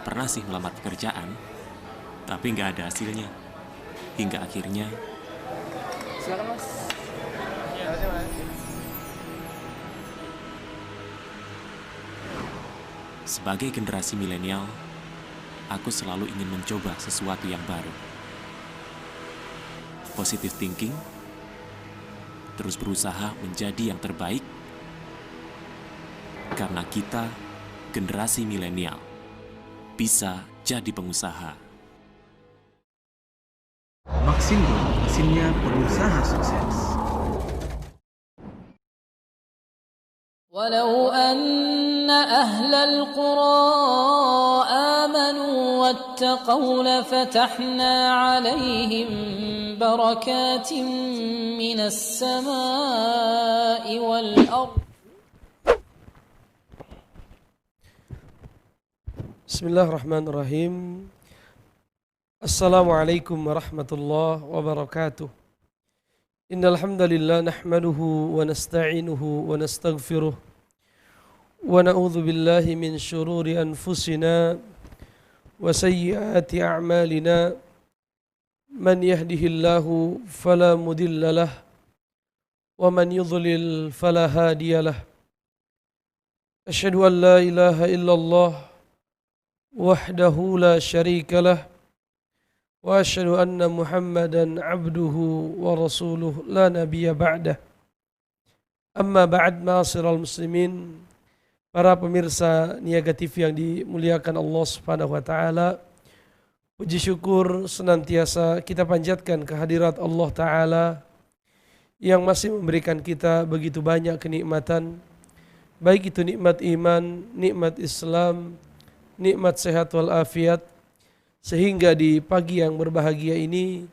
pernah sih melamar pekerjaan, tapi nggak ada hasilnya. Hingga akhirnya, Silakan Mas. sebagai generasi milenial, aku selalu ingin mencoba sesuatu yang baru. Positive thinking, terus berusaha menjadi yang terbaik, karena kita, generasi milenial, bisa jadi pengusaha. Maxindo, mesinnya pengusaha sukses. ولو أن أهل القرى آمنوا واتقوا لفتحنا عليهم بركات من السماء والأرض. Bismillahirrahmanirrahim. Assalamualaikum warahmatullahi wabarakatuh. Innal hamdalillah nahmaduhu wa nasta'inuhu wa nastaghfiruh wa na'udzu billahi min shururi anfusina wa sayyiati a'malina. Man yahdihillahu fala mudilla lah wa man yudlil fala hadiya lah. Asyhadu an la ilaha illallah wahdahu la syarika lah wa asyhadu anna Muhammadan abduhu wa rasuluh la nabiyya ba'dah. Amma ba'd, ma'asyiral muslimin, para pemirsa Niaga TV yang dimuliakan Allah Subhanahu wa taala. Puji syukur senantiasa kita panjatkan kehadirat Allah taala yang masih memberikan kita begitu banyak kenikmatan, baik itu nikmat iman, nikmat Islam, nikmat sehat walafiat, sehingga di pagi yang berbahagia ini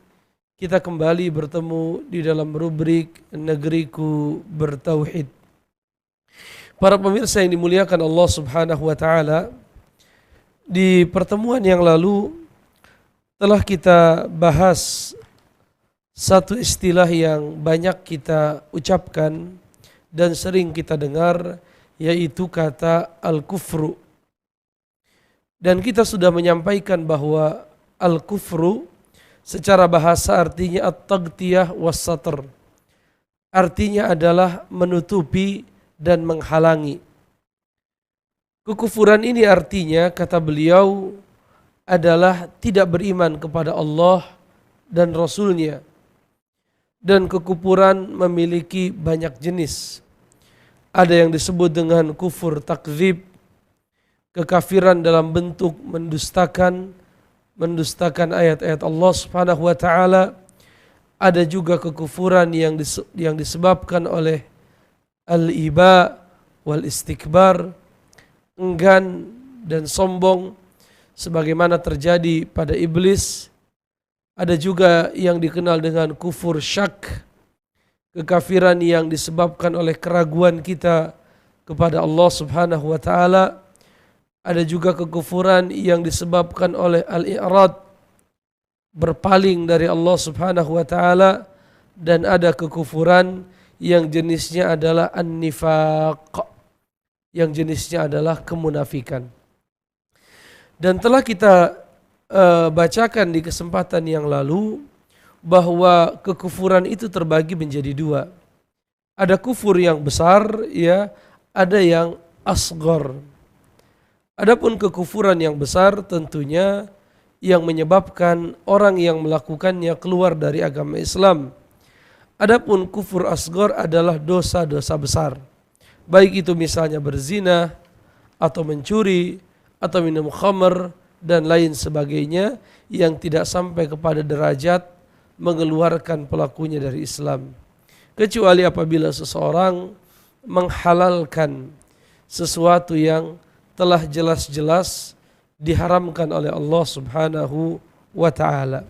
kita kembali bertemu di dalam rubrik Negeriku Bertauhid. Para pemirsa yang dimuliakan Allah Subhanahu wa taala, di pertemuan yang lalu telah kita bahas satu istilah yang banyak kita ucapkan dan sering kita dengar, yaitu kata al-kufru. Dan kita sudah menyampaikan bahwa al-kufru secara bahasa artinya at-taghtiyah was-satr. Artinya adalah menutupi dan menghalangi. Kekufuran ini artinya, kata beliau, adalah tidak beriman kepada Allah dan Rasul-Nya. Dan kekufuran memiliki banyak jenis. Ada yang disebut dengan kufur takdzib, kekafiran dalam bentuk mendustakan ayat-ayat Allah Subhanahu wa taala. Ada juga kekufuran yang disebabkan oleh al-iba wal istikbar, enggan dan sombong sebagaimana terjadi pada iblis. Ada juga yang dikenal dengan kufur syak, kekafiran yang disebabkan oleh keraguan kita kepada Allah Subhanahu wa taala. Ada juga kekufuran yang disebabkan oleh al-i'rad, berpaling dari Allah Subhanahu wa taala, dan ada kekufuran yang jenisnya adalah an-nifaq, yang jenisnya adalah kemunafikan. Dan telah kita bacakan di kesempatan yang lalu bahwa kekufuran itu terbagi menjadi dua. Ada kufur yang besar, ya, ada yang asghar. Adapun kekufuran yang besar tentunya yang menyebabkan orang yang melakukannya keluar dari agama Islam. Adapun kufur asghar adalah dosa-dosa besar. Baik itu misalnya berzina, atau mencuri, atau minum khamr, dan lain sebagainya yang tidak sampai kepada derajat mengeluarkan pelakunya dari Islam. Kecuali apabila seseorang menghalalkan sesuatu yang telah jelas-jelas diharamkan oleh Allah Subhanahu wa ta'ala.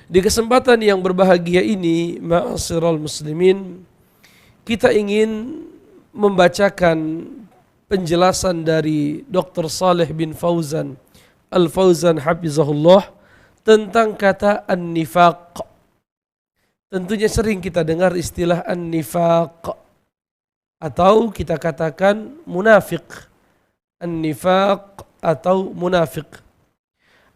Di kesempatan yang berbahagia ini, ma'asyiral muslimin, kita ingin membacakan penjelasan dari Dr. Saleh bin Fauzan Al-Fauzan hafizahullah tentang kata an-nifaq. Tentunya sering kita dengar istilah an-nifaq, atau kita katakan munafik. An-nifaq atau munafik.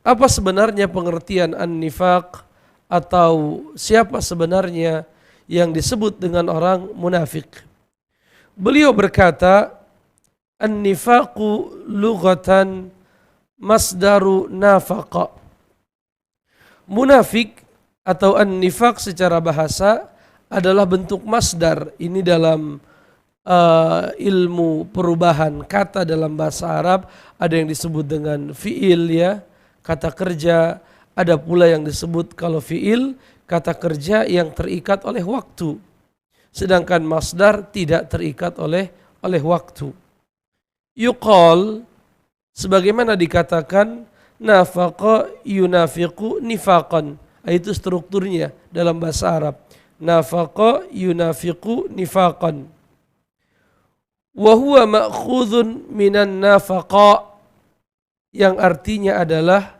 Apa sebenarnya pengertian an-nifaq atau siapa sebenarnya yang disebut dengan orang munafik? Beliau berkata, an-nifaqu lughatan masdaru nafaqa. Munafik atau an-nifaq secara bahasa adalah bentuk masdar. Ini dalam ilmu perubahan kata dalam bahasa Arab ada yang disebut dengan fi'il, ya, kata kerja. Ada pula yang disebut kalau fi'il kata kerja yang terikat oleh waktu, sedangkan masdar tidak terikat oleh waktu. Yuqal, sebagaimana dikatakan, nafaqa yunafiqu nifaqan. Itu strukturnya dalam bahasa Arab. Nafaqa yunafiqu nifaqan. Wa huwa ma'khudhun minan nafaqa, yang artinya adalah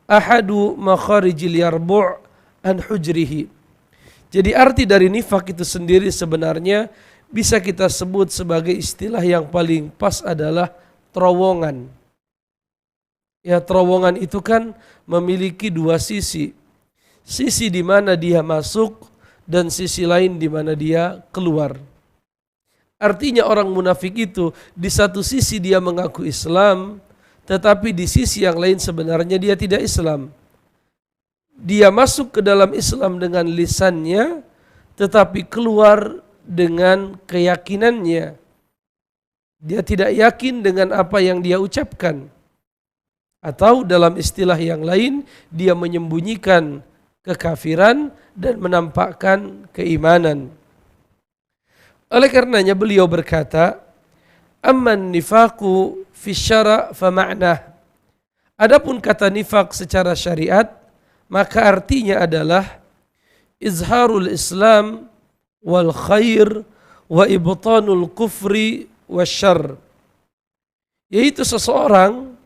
ahadu makharijil yarbu' an hujrihi. Jadi arti dari nifak itu sendiri sebenarnya bisa kita sebut sebagai istilah yang paling pas adalah terowongan. Ya, terowongan itu kan memiliki dua sisi. Sisi di mana dia masuk dan sisi lain di mana dia keluar. Artinya orang munafik itu di satu sisi dia mengaku Islam, tetapi di sisi yang lain sebenarnya dia tidak Islam. Dia masuk ke dalam Islam dengan lisannya, tetapi keluar dengan keyakinannya. Dia tidak yakin dengan apa yang dia ucapkan. Atau dalam istilah yang lain, dia menyembunyikan kekafiran dan menampakkan keimanan. Oleh karenanya beliau berkata, amman nifaqu fi syara' fa ma'nah. Adapun kata nifaq secara syariat, maka artinya adalah izharul Islam wal khair wa ibtanul kufri wasyarr. Yaitu seseorang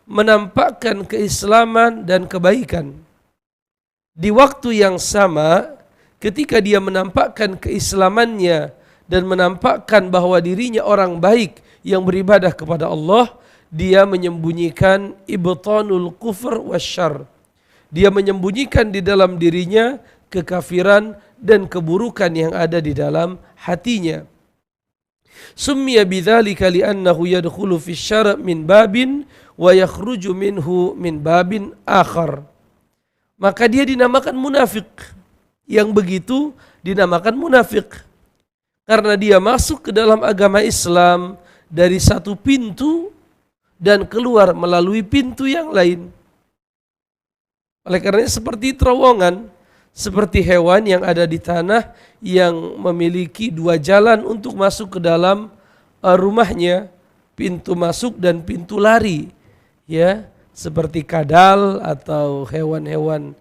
menampakkan keislaman dan kebaikan. Di waktu yang sama, ketika dia menampakkan keislamannya dan menampakkan bahwa dirinya orang baik yang beribadah kepada Allah, dia menyembunyikan ibtanul kufr wasyarr. Dia menyembunyikan di dalam dirinya kekafiran dan keburukan yang ada di dalam hatinya. Summiya bidzalika li'annahu yadkhulu fi syara' min babin wa yakhruju minhu min babin akhar. Maka dia dinamakan munafik. Yang begitu dinamakan munafik karena dia masuk ke dalam agama Islam dari satu pintu dan keluar melalui pintu yang lain. Oleh karena seperti terowongan, seperti hewan yang ada di tanah yang memiliki dua jalan untuk masuk ke dalam rumahnya, pintu masuk dan pintu lari, ya, seperti kadal atau hewan-hewan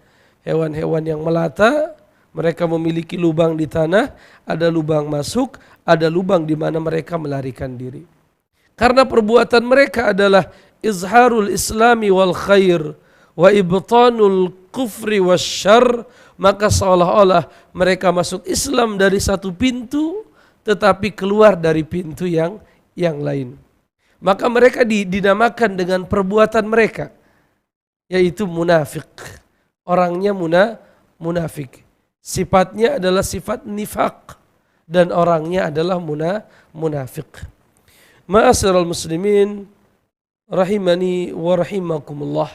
yang melata. Mereka memiliki lubang di tanah, ada lubang masuk, ada lubang di mana mereka melarikan diri. Karena perbuatan mereka adalah izharul islami wal khair wa ibtanul kufri wasyarr, maka seolah-olah mereka masuk Islam dari satu pintu tetapi keluar dari pintu yang lain. Maka mereka dinamakan dengan perbuatan mereka, yaitu munafik. Orangnya munafik. Sifatnya adalah sifat nifaq dan orangnya adalah munafik. Ma'asyiral muslimin rahimani wa rahimakumullah.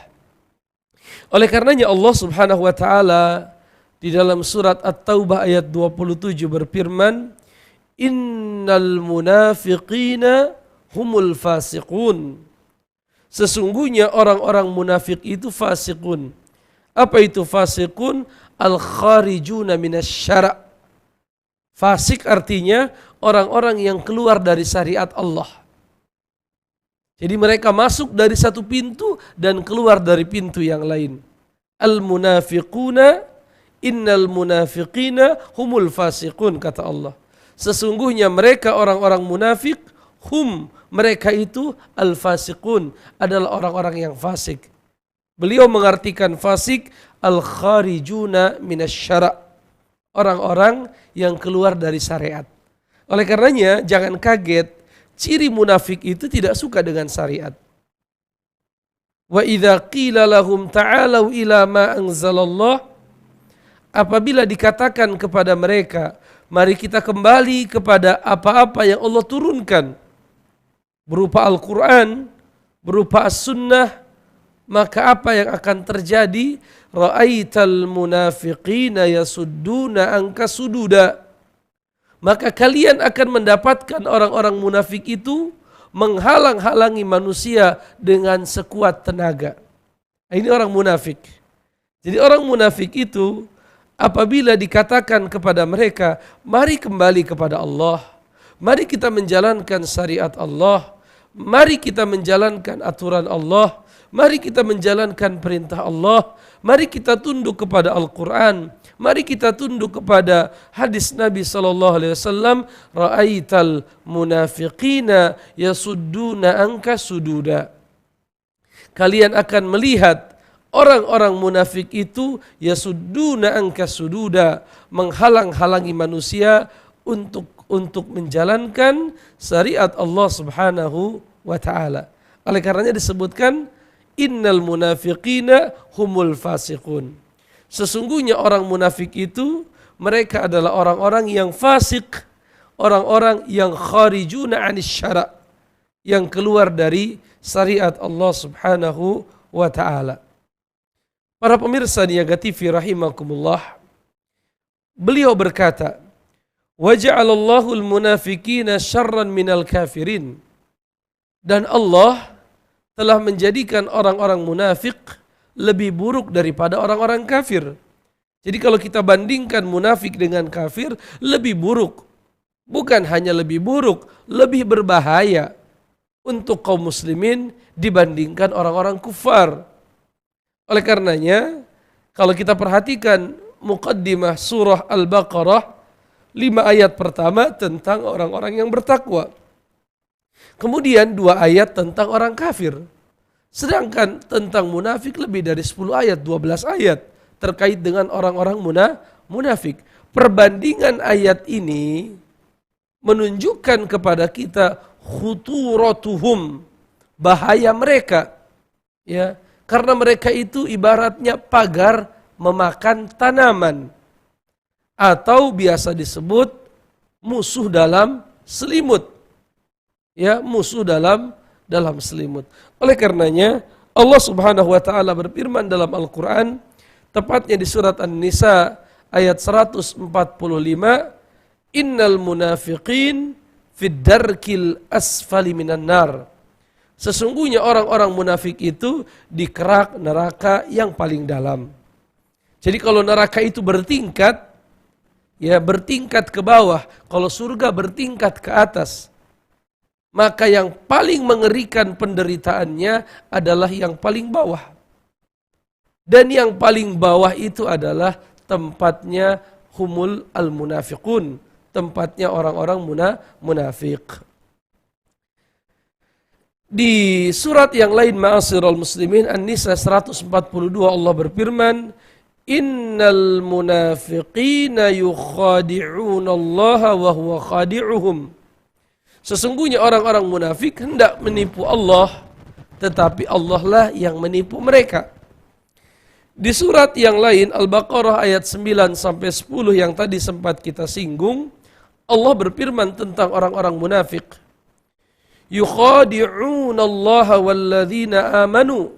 Oleh karenanya Allah Subhanahu wa taala di dalam surat At-Taubah ayat 27 berfirman, innal munafiqina humul fasiqun. Sesungguhnya orang-orang munafik itu fasiqun. Apa itu fasiqun? Al-kharijuna minasyara'. Fasik artinya orang-orang yang keluar dari syariat Allah. Jadi mereka masuk dari satu pintu dan keluar dari pintu yang lain. Al-munafiquna innal munafiqina humul fasiqun, kata Allah. Sesungguhnya mereka orang-orang munafik, mereka itu al-fasiqun, adalah orang-orang yang fasik. Beliau mengartikan fasik al-kharijuna minasyara', orang-orang yang keluar dari syariat. Oleh karenanya jangan kaget, ciri munafik itu tidak suka dengan syariat. Wa idza qila lahum ta'alu ila ma anzalallah, apabila dikatakan kepada mereka, mari kita kembali kepada apa-apa yang Allah turunkan berupa Al-Quran, berupa As-Sunnah, maka apa yang akan terjadi? Ra'aital munafiqina yasudduna anka sududa. Maka kalian akan mendapatkan orang-orang munafik itu menghalang-halangi manusia dengan sekuat tenaga. Ini orang munafik. Jadi orang munafik itu apabila dikatakan kepada mereka, mari kembali kepada Allah, mari kita menjalankan syariat Allah, mari kita menjalankan aturan Allah, mari kita menjalankan perintah Allah, mari kita tunduk kepada Al-Quran, mari kita tunduk kepada hadis Nabi SAW. Ra'aital munafiqina yasudduna anka sududa. Kalian akan melihat orang-orang munafik itu yasudduna anka sududa, menghalang-halangi manusia untuk menjalankan syariat Allah Subhanahu wa ta'ala. Oleh karenanya disebutkan innal munafiqina humul fasiqun. Sesungguhnya orang munafik itu mereka adalah orang-orang yang fasik, orang-orang yang kharijuna anis syara', yang keluar dari syariat Allah Subhanahu wa ta'ala. Para pemirsa Niaga TV rahimakumullah, beliau berkata, waja'alallahu al-munafiqina syarran minal kafirin. Dan Allah telah menjadikan orang-orang munafik lebih buruk daripada orang-orang kafir. Jadi kalau kita bandingkan munafik dengan kafir, lebih buruk. Bukan hanya lebih buruk, lebih berbahaya untuk kaum muslimin dibandingkan orang-orang kufar. Oleh karenanya, kalau kita perhatikan muqaddimah surah Al-Baqarah, 5 ayat pertama tentang orang-orang yang bertakwa. Kemudian 2 ayat tentang orang kafir. Sedangkan tentang munafik lebih dari 10 ayat, 12 ayat terkait dengan orang-orang munafik. Perbandingan ayat ini menunjukkan kepada kita khuturatuhum, bahaya mereka. Ya, karena mereka itu ibaratnya pagar memakan tanaman, atau biasa disebut musuh dalam selimut. Ya, musuh dalam selimut. Oleh karenanya Allah Subhanahu wa taala berfirman dalam Al-Qur'an, tepatnya di surat An-Nisa ayat 145, innal munafiqin fid darkil asfali minan nar. Sesungguhnya orang-orang munafik itu di kerak neraka yang paling dalam. Jadi kalau neraka itu bertingkat, ya bertingkat ke bawah, kalau surga bertingkat ke atas, maka yang paling mengerikan penderitaannya adalah yang paling bawah. Dan yang paling bawah itu adalah tempatnya humul al-munafiqun, tempatnya orang-orang munafik. Di surat yang lain, ma'asyiral muslimin, An-Nisa 142, Allah berfirman, innal munafiqina yukhadi'una Allah wa huwa khadi'uhum. Sesungguhnya orang-orang munafik hendak menipu Allah, tetapi Allah lah yang menipu mereka. Di surat yang lain, Al-Baqarah ayat 9-10 yang tadi sempat kita singgung, Allah berfirman tentang orang-orang munafik. Yukhadi'una Allah walladzina amanu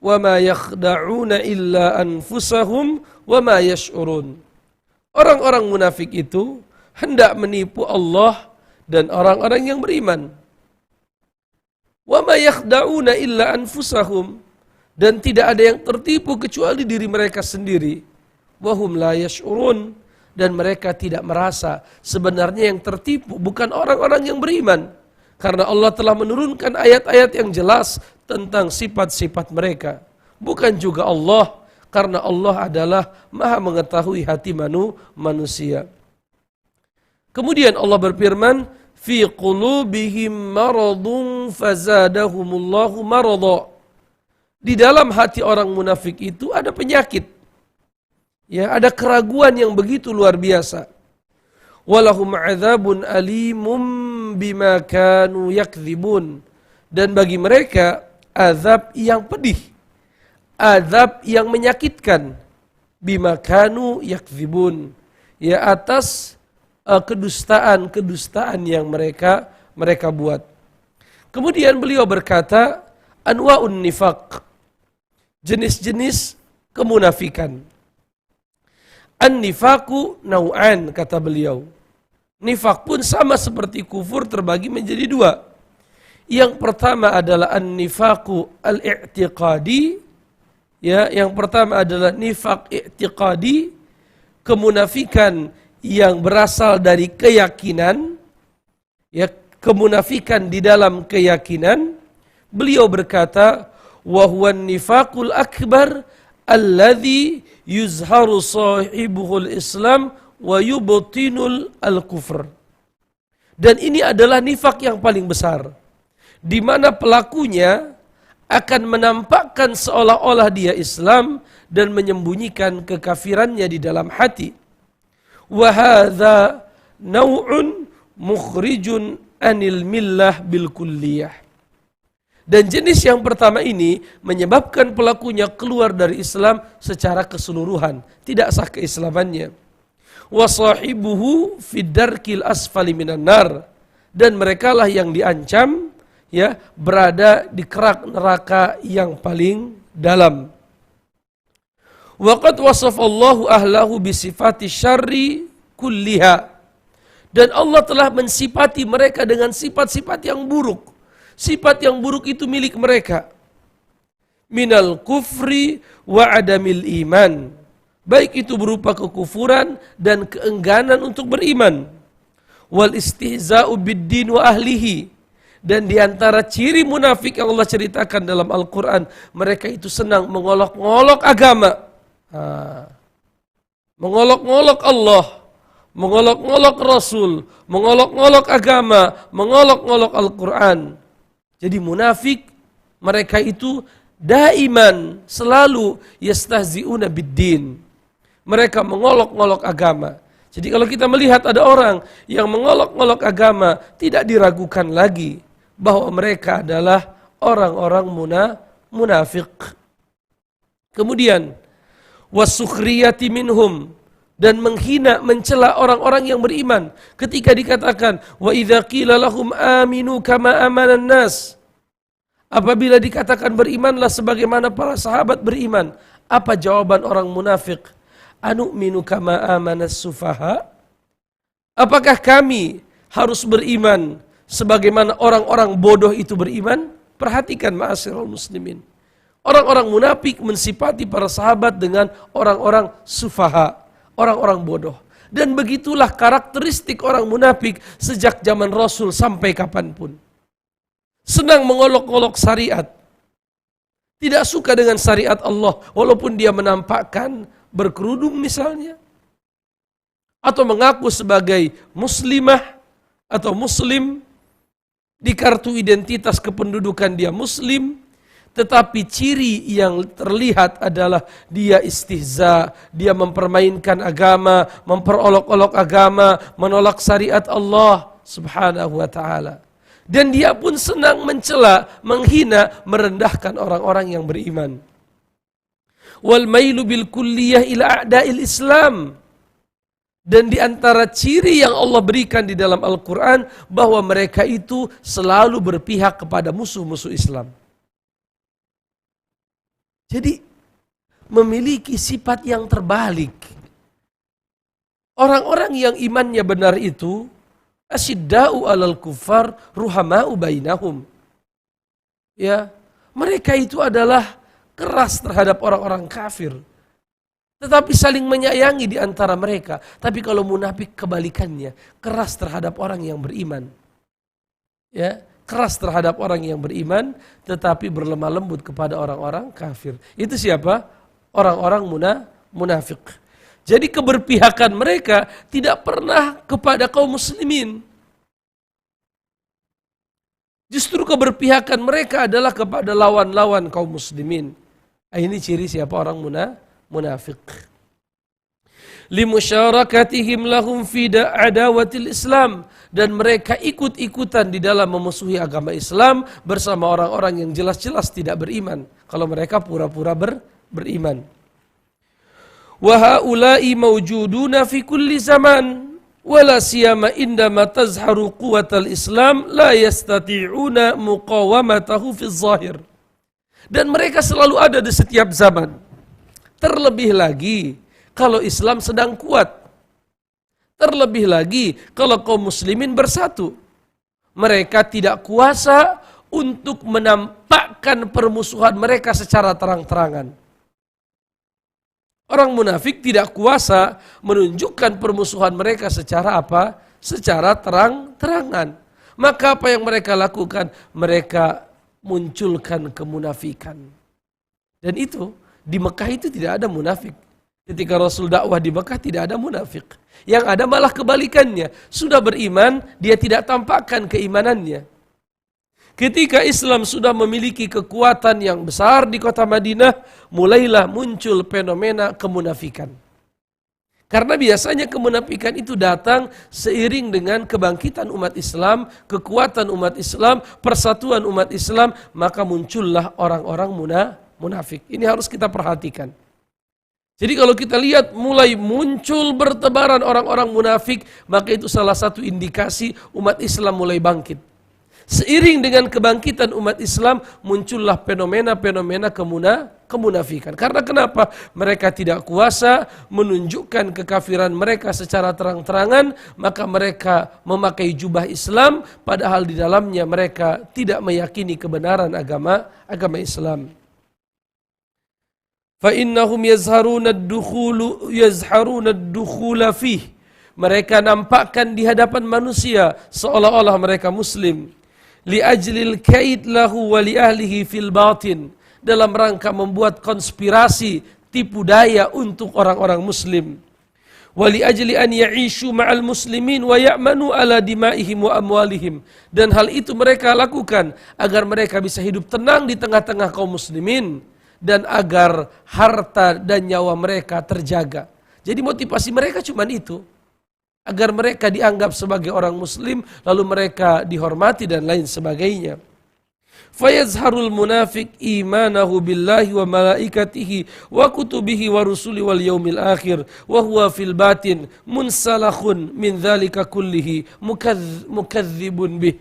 wa ma yakhda'una illa anfusahum wa ma yash'urun. Orang-orang munafik itu hendak menipu Allah dan orang-orang yang beriman. Wa ma yakhda'una illa anfusahum, dan tidak ada yang tertipu kecuali diri mereka sendiri. Wa hum la yash'urun, dan mereka tidak merasa. Sebenarnya yang tertipu bukan orang-orang yang beriman, karena Allah telah menurunkan ayat-ayat yang jelas tentang sifat-sifat mereka. Bukan juga Allah, karena Allah adalah Maha mengetahui hati manusia. Kemudian Allah berfirman, fi qulubihim maradun fazadahumullahu marada. Di dalam hati orang munafik itu ada penyakit. Ya, ada keraguan yang begitu luar biasa. Walahum adzabun alimum bima kanu yakdzibun. Dan bagi mereka azab yang pedih, azab yang menyakitkan, bima kanu yakdzibun, ya atas kedustaan yang mereka buat. Kemudian beliau berkata, anwa'un nifaq, jenis-jenis kemunafikan. An-nifaqu nau'an, kata beliau. Nifak pun sama seperti kufur, terbagi menjadi dua. Yang pertama adalah an-nifaqu al-i'tiqadi. Ya, yang pertama adalah nifak i'tiqadi, kemunafikan yang berasal dari keyakinan. Ya, kemunafikan di dalam keyakinan. Beliau berkata, wa huwa an-nifaqul akbar alladhi yuzharu sahibuhul Islam wa yubtinul al-kufr. Dan ini adalah nifak yang paling besar, di mana pelakunya akan menampakkan seolah-olah dia Islam dan menyembunyikan kekafirannya di dalam hati. Wa hadza naw'un mukhrijun anil millah bil kulliyah. Dan jenis yang pertama ini menyebabkan pelakunya keluar dari Islam secara keseluruhan, tidak sah keislamannya. Wa sahibuhu fid darkil asfali minan nar, dan merekalah yang diancam, ya, berada di kerak neraka yang paling dalam. Wa qad wasafallahu ahlahu bi sifati syarri kulliha, dan Allah telah mensifati mereka dengan sifat-sifat yang buruk. Sifat yang buruk itu milik mereka. Minal kufri wa adamil iman, baik itu berupa kekufuran dan keengganan untuk beriman. Wal istihza'u biddin wa ahlihi, dan diantara ciri munafik yang Allah ceritakan dalam Al-Quran, mereka itu senang mengolok-ngolok agama. Mengolok-ngolok Allah, mengolok-ngolok Rasul, mengolok-ngolok agama, mengolok-ngolok Al-Quran. Jadi munafik mereka itu daiman, selalu yastahzi'una biddin. Mereka mengolok-ngolok agama. Jadi kalau kita melihat ada orang yang mengolok-ngolok agama, tidak diragukan lagi bahwa mereka adalah orang-orang munafik. Kemudian wasukhriyati minhum, dan menghina, mencela orang-orang yang beriman. Ketika dikatakan wa idza qila lahum aminu kama amanan nas, apabila dikatakan berimanlah sebagaimana para sahabat beriman, apa jawaban orang munafik? Anu'minu kama amanas sufaha, apakah kami harus beriman sebagaimana orang-orang bodoh itu beriman? Perhatikan ma'asyiral muslimin, orang-orang munafik mensifati para sahabat dengan orang-orang sufaha, orang-orang bodoh. Dan begitulah karakteristik orang munafik sejak zaman Rasul sampai kapanpun. Senang mengolok-olok syariat, tidak suka dengan syariat Allah, walaupun dia menampakkan berkerudung misalnya, atau mengaku sebagai muslimah atau muslim, di kartu identitas kependudukan dia muslim, tetapi ciri yang terlihat adalah dia istihza, dia mempermainkan agama, memperolok-olok agama, menolak syariat Allah subhanahu wa ta'ala. Dan dia pun senang mencela, menghina, merendahkan orang-orang yang beriman. Wal mailu bil kulliyah ila a'da'il Islam. Dan di antara ciri yang Allah berikan di dalam Al-Quran, bahwa mereka itu selalu berpihak kepada musuh-musuh Islam. Jadi memiliki sifat yang terbalik. Orang-orang yang imannya benar itu asyidda'u 'alal kuffar ruhama'u bainahum. Ya, mereka itu adalah keras terhadap orang-orang kafir, tetapi saling menyayangi di antara mereka. Tapi kalau munafik kebalikannya, keras terhadap orang yang beriman. Ya, keras terhadap orang yang beriman, tetapi berlemah lembut kepada orang-orang kafir. Itu siapa? Orang-orang munafik. Jadi keberpihakan mereka tidak pernah kepada kaum muslimin. Justru keberpihakan mereka adalah kepada lawan-lawan kaum muslimin. Ini ciri siapa orang munafik. limusyarakatihim lahum fi adawatil Islam, dan mereka ikut-ikutan di dalam memusuhi agama Islam bersama orang-orang yang jelas-jelas tidak beriman kalau mereka pura-pura beriman. Wa haula'i mawjuduna fi kulli zaman wala siyama indama tazharu quwwatal Islam la yastati'una muqawamatahu fi zahir. Dan mereka selalu ada di setiap zaman. Terlebih lagi kalau Islam sedang kuat. Terlebih lagi kalau kaum muslimin bersatu. Mereka tidak kuasa untuk menampakkan permusuhan mereka secara terang-terangan. Orang munafik tidak kuasa menunjukkan permusuhan mereka secara apa? Secara terang-terangan. Maka apa yang mereka lakukan? Mereka munculkan kemunafikan. Dan itu, di Mekah itu tidak ada munafik. Ketika Rasul dakwah di Mekah tidak ada munafik. Yang ada malah kebalikannya. Sudah beriman, dia tidak tampakkan keimanannya. Ketika Islam sudah memiliki kekuatan yang besar di kota Madinah, mulailah muncul fenomena kemunafikan. Karena biasanya kemunafikan itu datang seiring dengan kebangkitan umat Islam, kekuatan umat Islam, persatuan umat Islam, maka muncullah orang-orang munafik. Ini harus kita perhatikan. Jadi kalau kita lihat mulai muncul bertebaran orang-orang munafik, maka itu salah satu indikasi umat Islam mulai bangkit. Seiring dengan kebangkitan umat Islam, muncullah fenomena-fenomena kemunafikan. Karena kenapa? Mereka tidak kuasa menunjukkan kekafiran mereka secara terang-terangan, maka mereka memakai jubah Islam, padahal di dalamnya mereka tidak meyakini kebenaran agama Islam. فَإِنَّهُمْ يَزْحَرُونَ الدُّخُولَ فِيهِ. Mereka nampakkan di hadapan manusia seolah-olah mereka muslim. لِأَجْلِ الْكَيْدِ لَهُ وَلِأَهْلِهِ فِي الْبَاطِنِ. Dalam rangka membuat konspirasi, tipu daya untuk orang-orang muslim. وَلِأَجْلِ أَنْ يَعِيشُوا مَعَ الْمُسْلِمِينَ وَيَأْمَنُوا عَلَى دِمَائِهِمْ وَأَمْوَالِهِمْ. Dan hal itu mereka lakukan agar mereka bisa hidup tenang di tengah-tengah kaum muslimin, dan agar harta dan nyawa mereka terjaga. Jadi motivasi mereka cuma itu. Agar mereka dianggap sebagai orang muslim, lalu mereka dihormati dan lain sebagainya. Fayazharul munafiq imanahu billahi wa malaikatihi wa kutubihi wa rusuli wal yaumil akhir wa huwa fil batin munsalakhun min dzalika kullihi mukadzibun bih.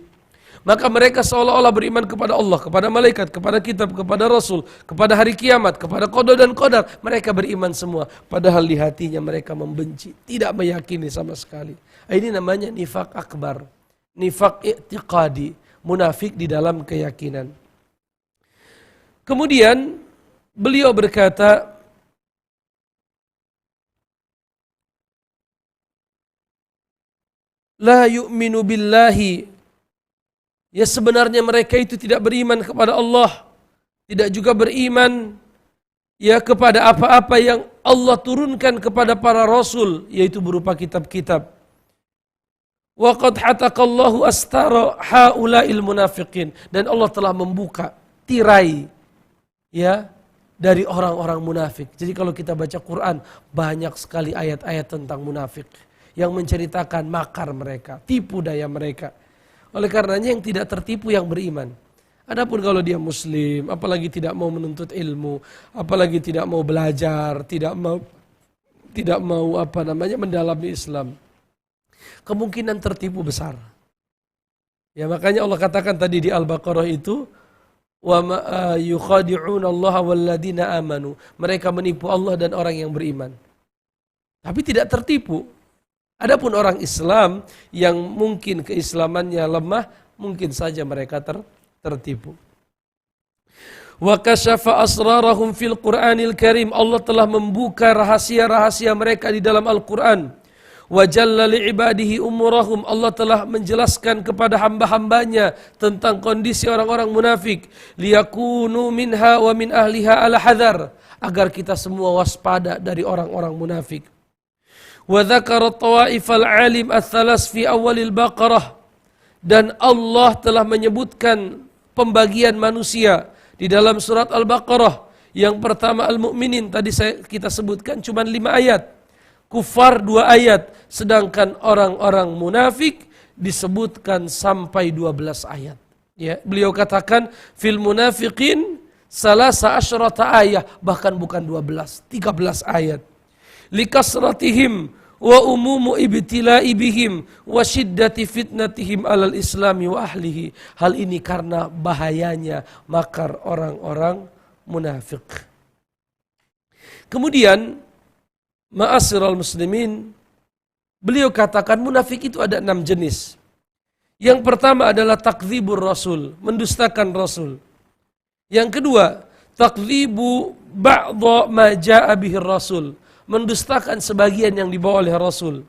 Maka mereka seolah-olah beriman kepada Allah, kepada malaikat, kepada kitab, kepada rasul, kepada hari kiamat, kepada qada dan qadar. Mereka beriman semua. Padahal di hatinya mereka membenci, tidak meyakini sama sekali. Ini namanya nifak akbar, nifak i'tiqadi, munafik di dalam keyakinan. Kemudian beliau berkata, la yu'minu billahi. Ya sebenarnya mereka itu tidak beriman kepada Allah, tidak juga beriman ya kepada apa-apa yang Allah turunkan kepada para rasul, yaitu berupa kitab-kitab. Wa qad hataqallahu astara haula'il munafiqin, dan Allah telah membuka tirai ya dari orang-orang munafik. Jadi kalau kita baca Quran, banyak sekali ayat-ayat tentang munafik yang menceritakan makar mereka, tipu daya mereka. Oleh karenanya yang tidak tertipu yang beriman. Adapun kalau dia muslim, apalagi tidak mau menuntut ilmu, apalagi tidak mau belajar, tidak mau mendalami Islam, kemungkinan tertipu besar. Ya makanya Allah katakan tadi di Al-Baqarah itu, wa yukhadi'una Allah walladzina amanu. Mereka menipu Allah dan orang yang beriman. Tapi tidak tertipu. Adapun orang Islam yang mungkin keislamannya lemah, mungkin saja mereka tertipu. Wa kasyafa asrarahum fil Qur'anil Karim. Allah telah membuka rahasia-rahasia mereka di dalam Al-Qur'an. Wa jalla li ibadihi umurahum. Allah telah menjelaskan kepada hamba-hambanya tentang kondisi orang-orang munafik. Liyakunu minha wa min ahliha ala hadar. Agar kita semua waspada dari orang-orang munafik. Wa dzakara tawaifal alim ats-tsalas fi awalil Baqarah. Dan Allah telah menyebutkan pembagian manusia di dalam surat Al-Baqarah. Yang pertama Al-Mu'minin, tadi kita sebutkan cuma 5 ayat. kufar 2 ayat, sedangkan orang-orang munafik disebutkan sampai 12 ayat. Ya, beliau katakan fil munafiqin salasa asyrata ayat, bahkan bukan 12, 13 ayat. Likasratihim wa umumu ibtila'i bihim wa syiddati fitnatihim alal islami wa ahlihi. Hal ini karena bahayanya makar orang-orang munafik. Kemudian ma'asyiral muslimin, beliau katakan munafik itu ada 6 jenis. Yang pertama adalah takdzibur rasul, mendustakan rasul. Yang kedua, takdzibu ba'dha ma ja'a bihi rasul, mendustakan sebagian yang dibawa oleh rasul.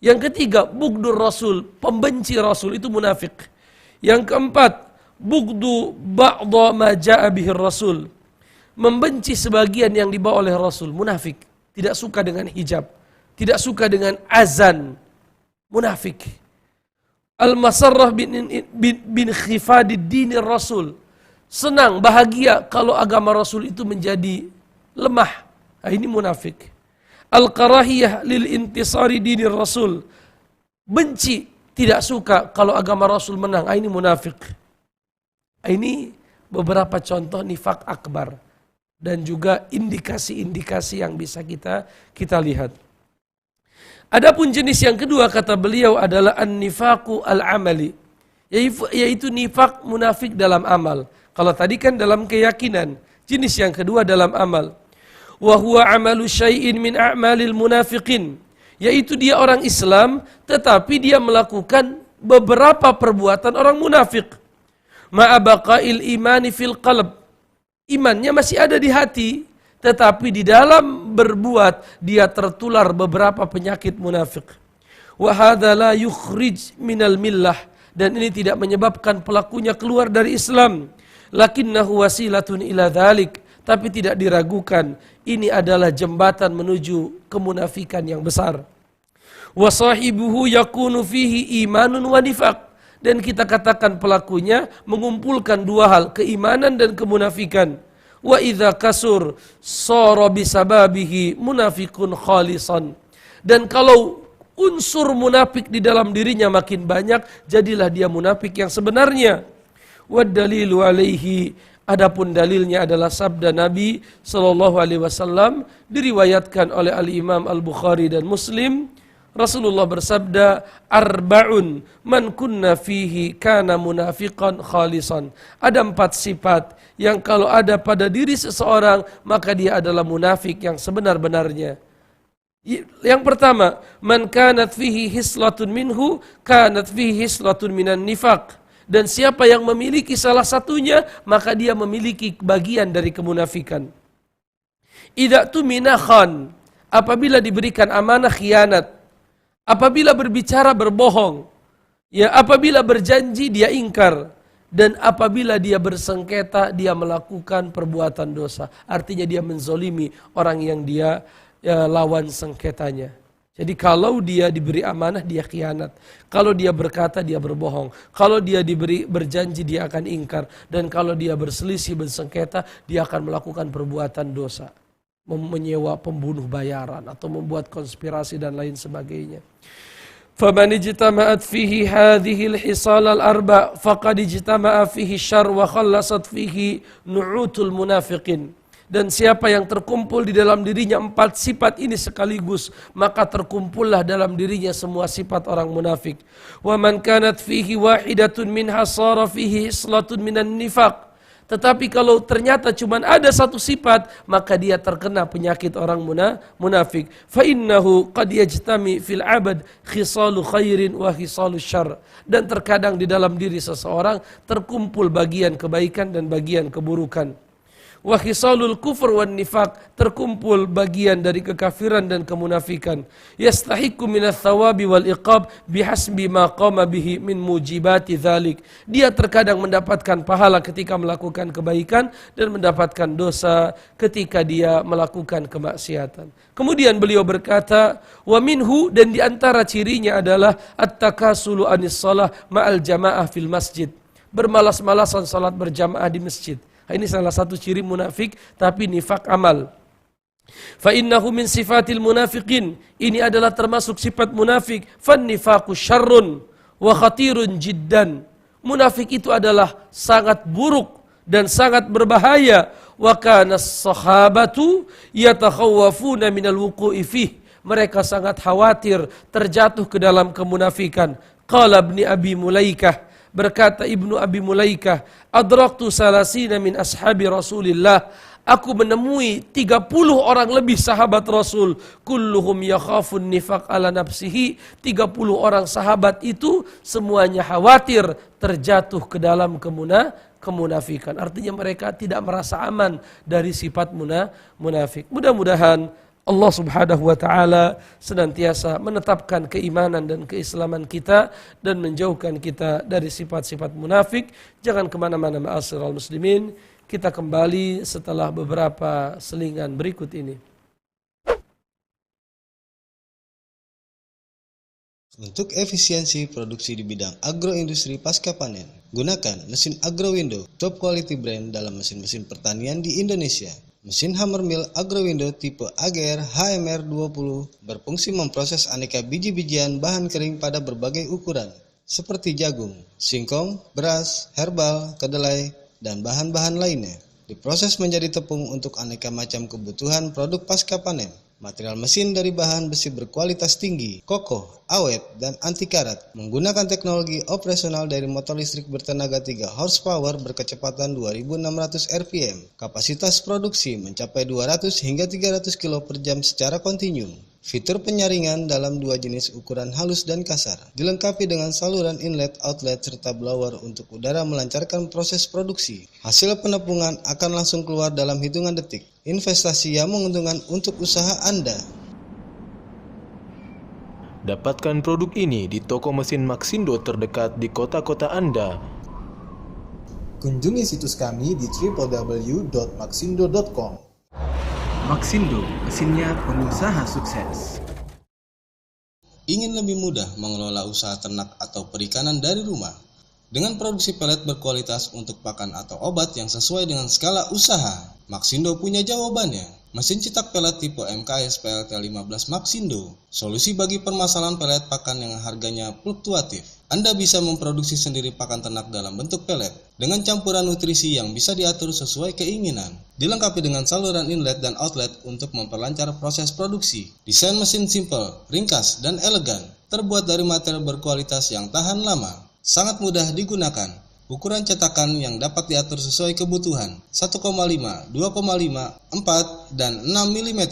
Yang ketiga, bugdur rasul, pembenci rasul, itu munafik. Yang keempat, bugdu ba'dha ma ja'a bihi rasul, membenci sebagian yang dibawa oleh rasul, munafik. Tidak suka dengan hijab, tidak suka dengan azan, munafik. Al-masarrah bin khifadid dinir rasul, senang, bahagia kalau agama rasul itu menjadi lemah. Nah, ini munafik. Al-karahiyah lil intisari dinir rasul, benci, tidak suka kalau agama rasul menang. Ini munafik. Ini beberapa contoh nifak akbar dan juga indikasi-indikasi yang bisa kita lihat. Adapun jenis yang kedua kata beliau adalah an-nifaqu al-amali, yaitu nifak munafik dalam amal. Kalau tadi kan dalam keyakinan, jenis yang kedua dalam amal. Wa huwa amalu syai'in min a'malil munafiqin, yaitu dia orang Islam tetapi dia melakukan beberapa perbuatan orang munafik. Ma'a baqail imani fil qalb, imannya masih ada di hati, tetapi di dalam berbuat dia tertular beberapa penyakit munafik. Wa hadza la yukhrij minal millah, dan ini tidak menyebabkan pelakunya keluar dari Islam. Lakinnahu wasilatun ila dzalik, tapi tidak diragukan ini adalah jembatan menuju kemunafikan yang besar. Wa sahibuhu yakunu fihi imanun wa nifaq, dan kita katakan pelakunya mengumpulkan 2 hal, keimanan dan kemunafikan. Wa idza kasur sara bisababihi munafiqun khalisan, dan kalau unsur munafik di dalam dirinya makin banyak, jadilah dia munafik yang sebenarnya. Wad dalilu alaihi, adapun dalilnya adalah sabda Nabi sallallahu alaihi wasallam, diriwayatkan oleh Al-Imam Al-Bukhari dan Muslim. Rasulullah bersabda, arba'un man kunna fihi kana munafiqan khalisan. Ada 4 sifat yang kalau ada pada diri seseorang, maka dia adalah munafik yang sebenar-benarnya. Yang pertama, man kanat fihi hislatun minhu kanat fihi hislatun minan nifaq. Dan siapa yang memiliki salah satunya, maka dia memiliki bagian dari kemunafikan. Idza tumina khan, apabila diberikan amanah khianat. Apabila berbicara berbohong, ya, apabila berjanji dia ingkar, dan apabila dia bersengketa dia melakukan perbuatan dosa. Artinya dia menzolimi orang yang dia lawan sengketanya. Jadi kalau dia diberi amanah dia khianat, kalau dia berkata dia berbohong, kalau dia diberi berjanji dia akan ingkar, dan kalau dia berselisih bersengketa dia akan melakukan perbuatan dosa. Menyewa pembunuh bayaran atau membuat konspirasi dan lain sebagainya. Faman ijtama'at fihi hadhihi al-hisal al-arba' faqad ijtama'a fihi syarr wa khallasat fihi nu'utul munafiqin. Dan siapa yang terkumpul di dalam dirinya 4 sifat ini sekaligus, maka terkumpullah dalam dirinya semua sifat orang munafik. Wa man kanat fihi wahidatun minha sara fihi islatun minan nifaq. Tetapi kalau ternyata cuma ada 1 sifat, maka dia terkena penyakit orang munafik. Fa innahu qad yajtami fil abad khisalu khairin wa khisalu syarr. Dan terkadang di dalam diri seseorang terkumpul bagian kebaikan dan bagian keburukan. Wa khisalul kufur wan nifaq, terkumpul bagian dari kekafiran dan kemunafikan. Yastahiqu minats thawabi wal iqab bihasbi ma qama bihi min mujibati dzalik. Dia terkadang mendapatkan pahala ketika melakukan kebaikan dan mendapatkan dosa ketika dia melakukan kemaksiatan. Kemudian beliau berkata, wa minhu, dan di antara cirinya adalah at-takasulu anis shalah ma'al jamaah fil masjid. Bermalas-malasan salat berjamaah di masjid. Ini salah satu ciri munafik, tapi nifak amal. Fa innahu min sifatil munafiqin. Ini adalah termasuk sifat munafik. Fannifaqu syarrun wa khatirun jiddan. Munafik itu adalah sangat buruk dan sangat berbahaya. Wa kana as-sahabatu yatakhawwafuna minal wuqu'i fih. Mereka sangat khawatir terjatuh ke dalam kemunafikan. Qala ibni Abi Mulaikah, berkata Ibnu Abi Mulaikah, adraktu salasina min ashabi Rasulillah. Aku menemui 30 orang lebih sahabat Rasul. Kulluhum yakhafun nifaq ala nafsihi. 30 orang sahabat itu semuanya khawatir terjatuh ke dalam kemunafikan. Artinya mereka tidak merasa aman dari sifat munafik. Mudah-mudahan Allah Subhanahu wa taala senantiasa menetapkan keimanan dan keislaman kita dan menjauhkan kita dari sifat-sifat munafik. Jangan kemana-mana ma'asyiral muslimin. Kita kembali setelah beberapa selingan berikut ini. Untuk efisiensi produksi di bidang agroindustri pasca panen, gunakan mesin Agrowindo top quality brand dalam mesin-mesin pertanian di Indonesia. Mesin Hammer Mill Agrowindo tipe AGR HMR 20 berfungsi memproses aneka biji-bijian bahan kering pada berbagai ukuran, seperti jagung, singkong, beras, herbal, kedelai, dan bahan-bahan lainnya. Diproses menjadi tepung untuk aneka macam kebutuhan produk pasca panen. Material mesin dari bahan besi berkualitas tinggi, kokoh, awet, dan anti karat. Menggunakan teknologi operasional dari motor listrik bertenaga 3 horsepower berkecepatan 2600 rpm. Kapasitas produksi mencapai 200 hingga 300 kg per jam secara kontinu. Fitur penyaringan dalam 2 jenis ukuran halus dan kasar. Dilengkapi dengan saluran inlet, outlet, serta blower untuk udara melancarkan proses produksi. Hasil penepungan akan langsung keluar dalam hitungan detik. Investasi yang menguntungkan untuk usaha Anda. Dapatkan produk ini di toko mesin Maxindo terdekat di kota-kota Anda. Kunjungi situs kami di www.maxindo.com. Maxindo, mesinnya pengusaha sukses. Ingin lebih mudah mengelola usaha ternak atau perikanan dari rumah? Dengan produksi pelet berkualitas untuk pakan atau obat yang sesuai dengan skala usaha, Maxindo punya jawabannya. Mesin cetak pelet tipe MKS PLT15 Maxindo, solusi bagi permasalahan pelet pakan yang harganya fluktuatif. Anda bisa memproduksi sendiri pakan ternak dalam bentuk pelet dengan campuran nutrisi yang bisa diatur sesuai keinginan. Dilengkapi dengan saluran inlet dan outlet untuk memperlancar proses produksi. Desain mesin simple, ringkas, dan elegan, terbuat dari material berkualitas yang tahan lama. Sangat mudah digunakan. Ukuran cetakan yang dapat diatur sesuai kebutuhan 1,5, 2,5, 4, dan 6 mm.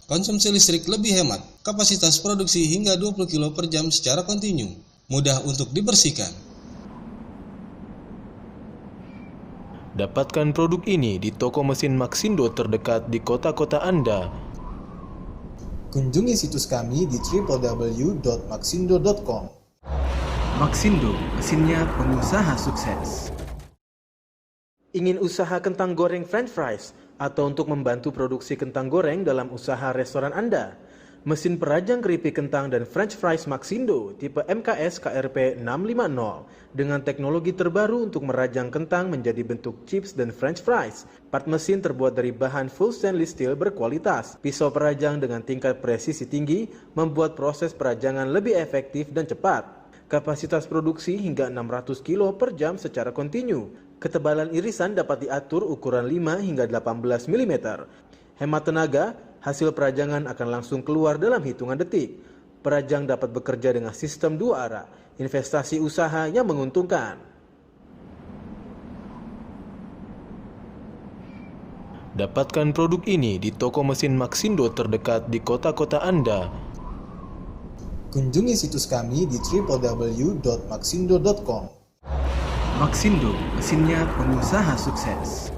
Konsumsi listrik lebih hemat. Kapasitas produksi hingga 20 kg per jam secara kontinu. Mudah untuk dibersihkan. Dapatkan produk ini di toko mesin Maxindo terdekat di kota-kota Anda. Kunjungi situs kami di www.maxindo.com. Maxindo, mesinnya pengusaha sukses. Ingin usaha kentang goreng French fries atau untuk membantu produksi kentang goreng dalam usaha restoran Anda? Mesin perajang keripik kentang dan French fries Maxindo tipe MKS KRP 650 dengan teknologi terbaru untuk merajang kentang menjadi bentuk chips dan French fries. Part mesin terbuat dari bahan full stainless steel berkualitas. Pisau perajang dengan tingkat presisi tinggi membuat proses perajangan lebih efektif dan cepat. Kapasitas produksi hingga 600 kg per jam secara kontinu. Ketebalan irisan dapat diatur ukuran 5 hingga 18 mm. Hemat tenaga, hasil perajangan akan langsung keluar dalam hitungan detik. Perajang dapat bekerja dengan sistem 2 arah. Investasi usaha yang menguntungkan. Dapatkan produk ini di toko mesin Maxindo terdekat di kota-kota Anda. Kunjungi situs kami di www.maxindo.com. Maxindo, mesinnya pengusaha sukses.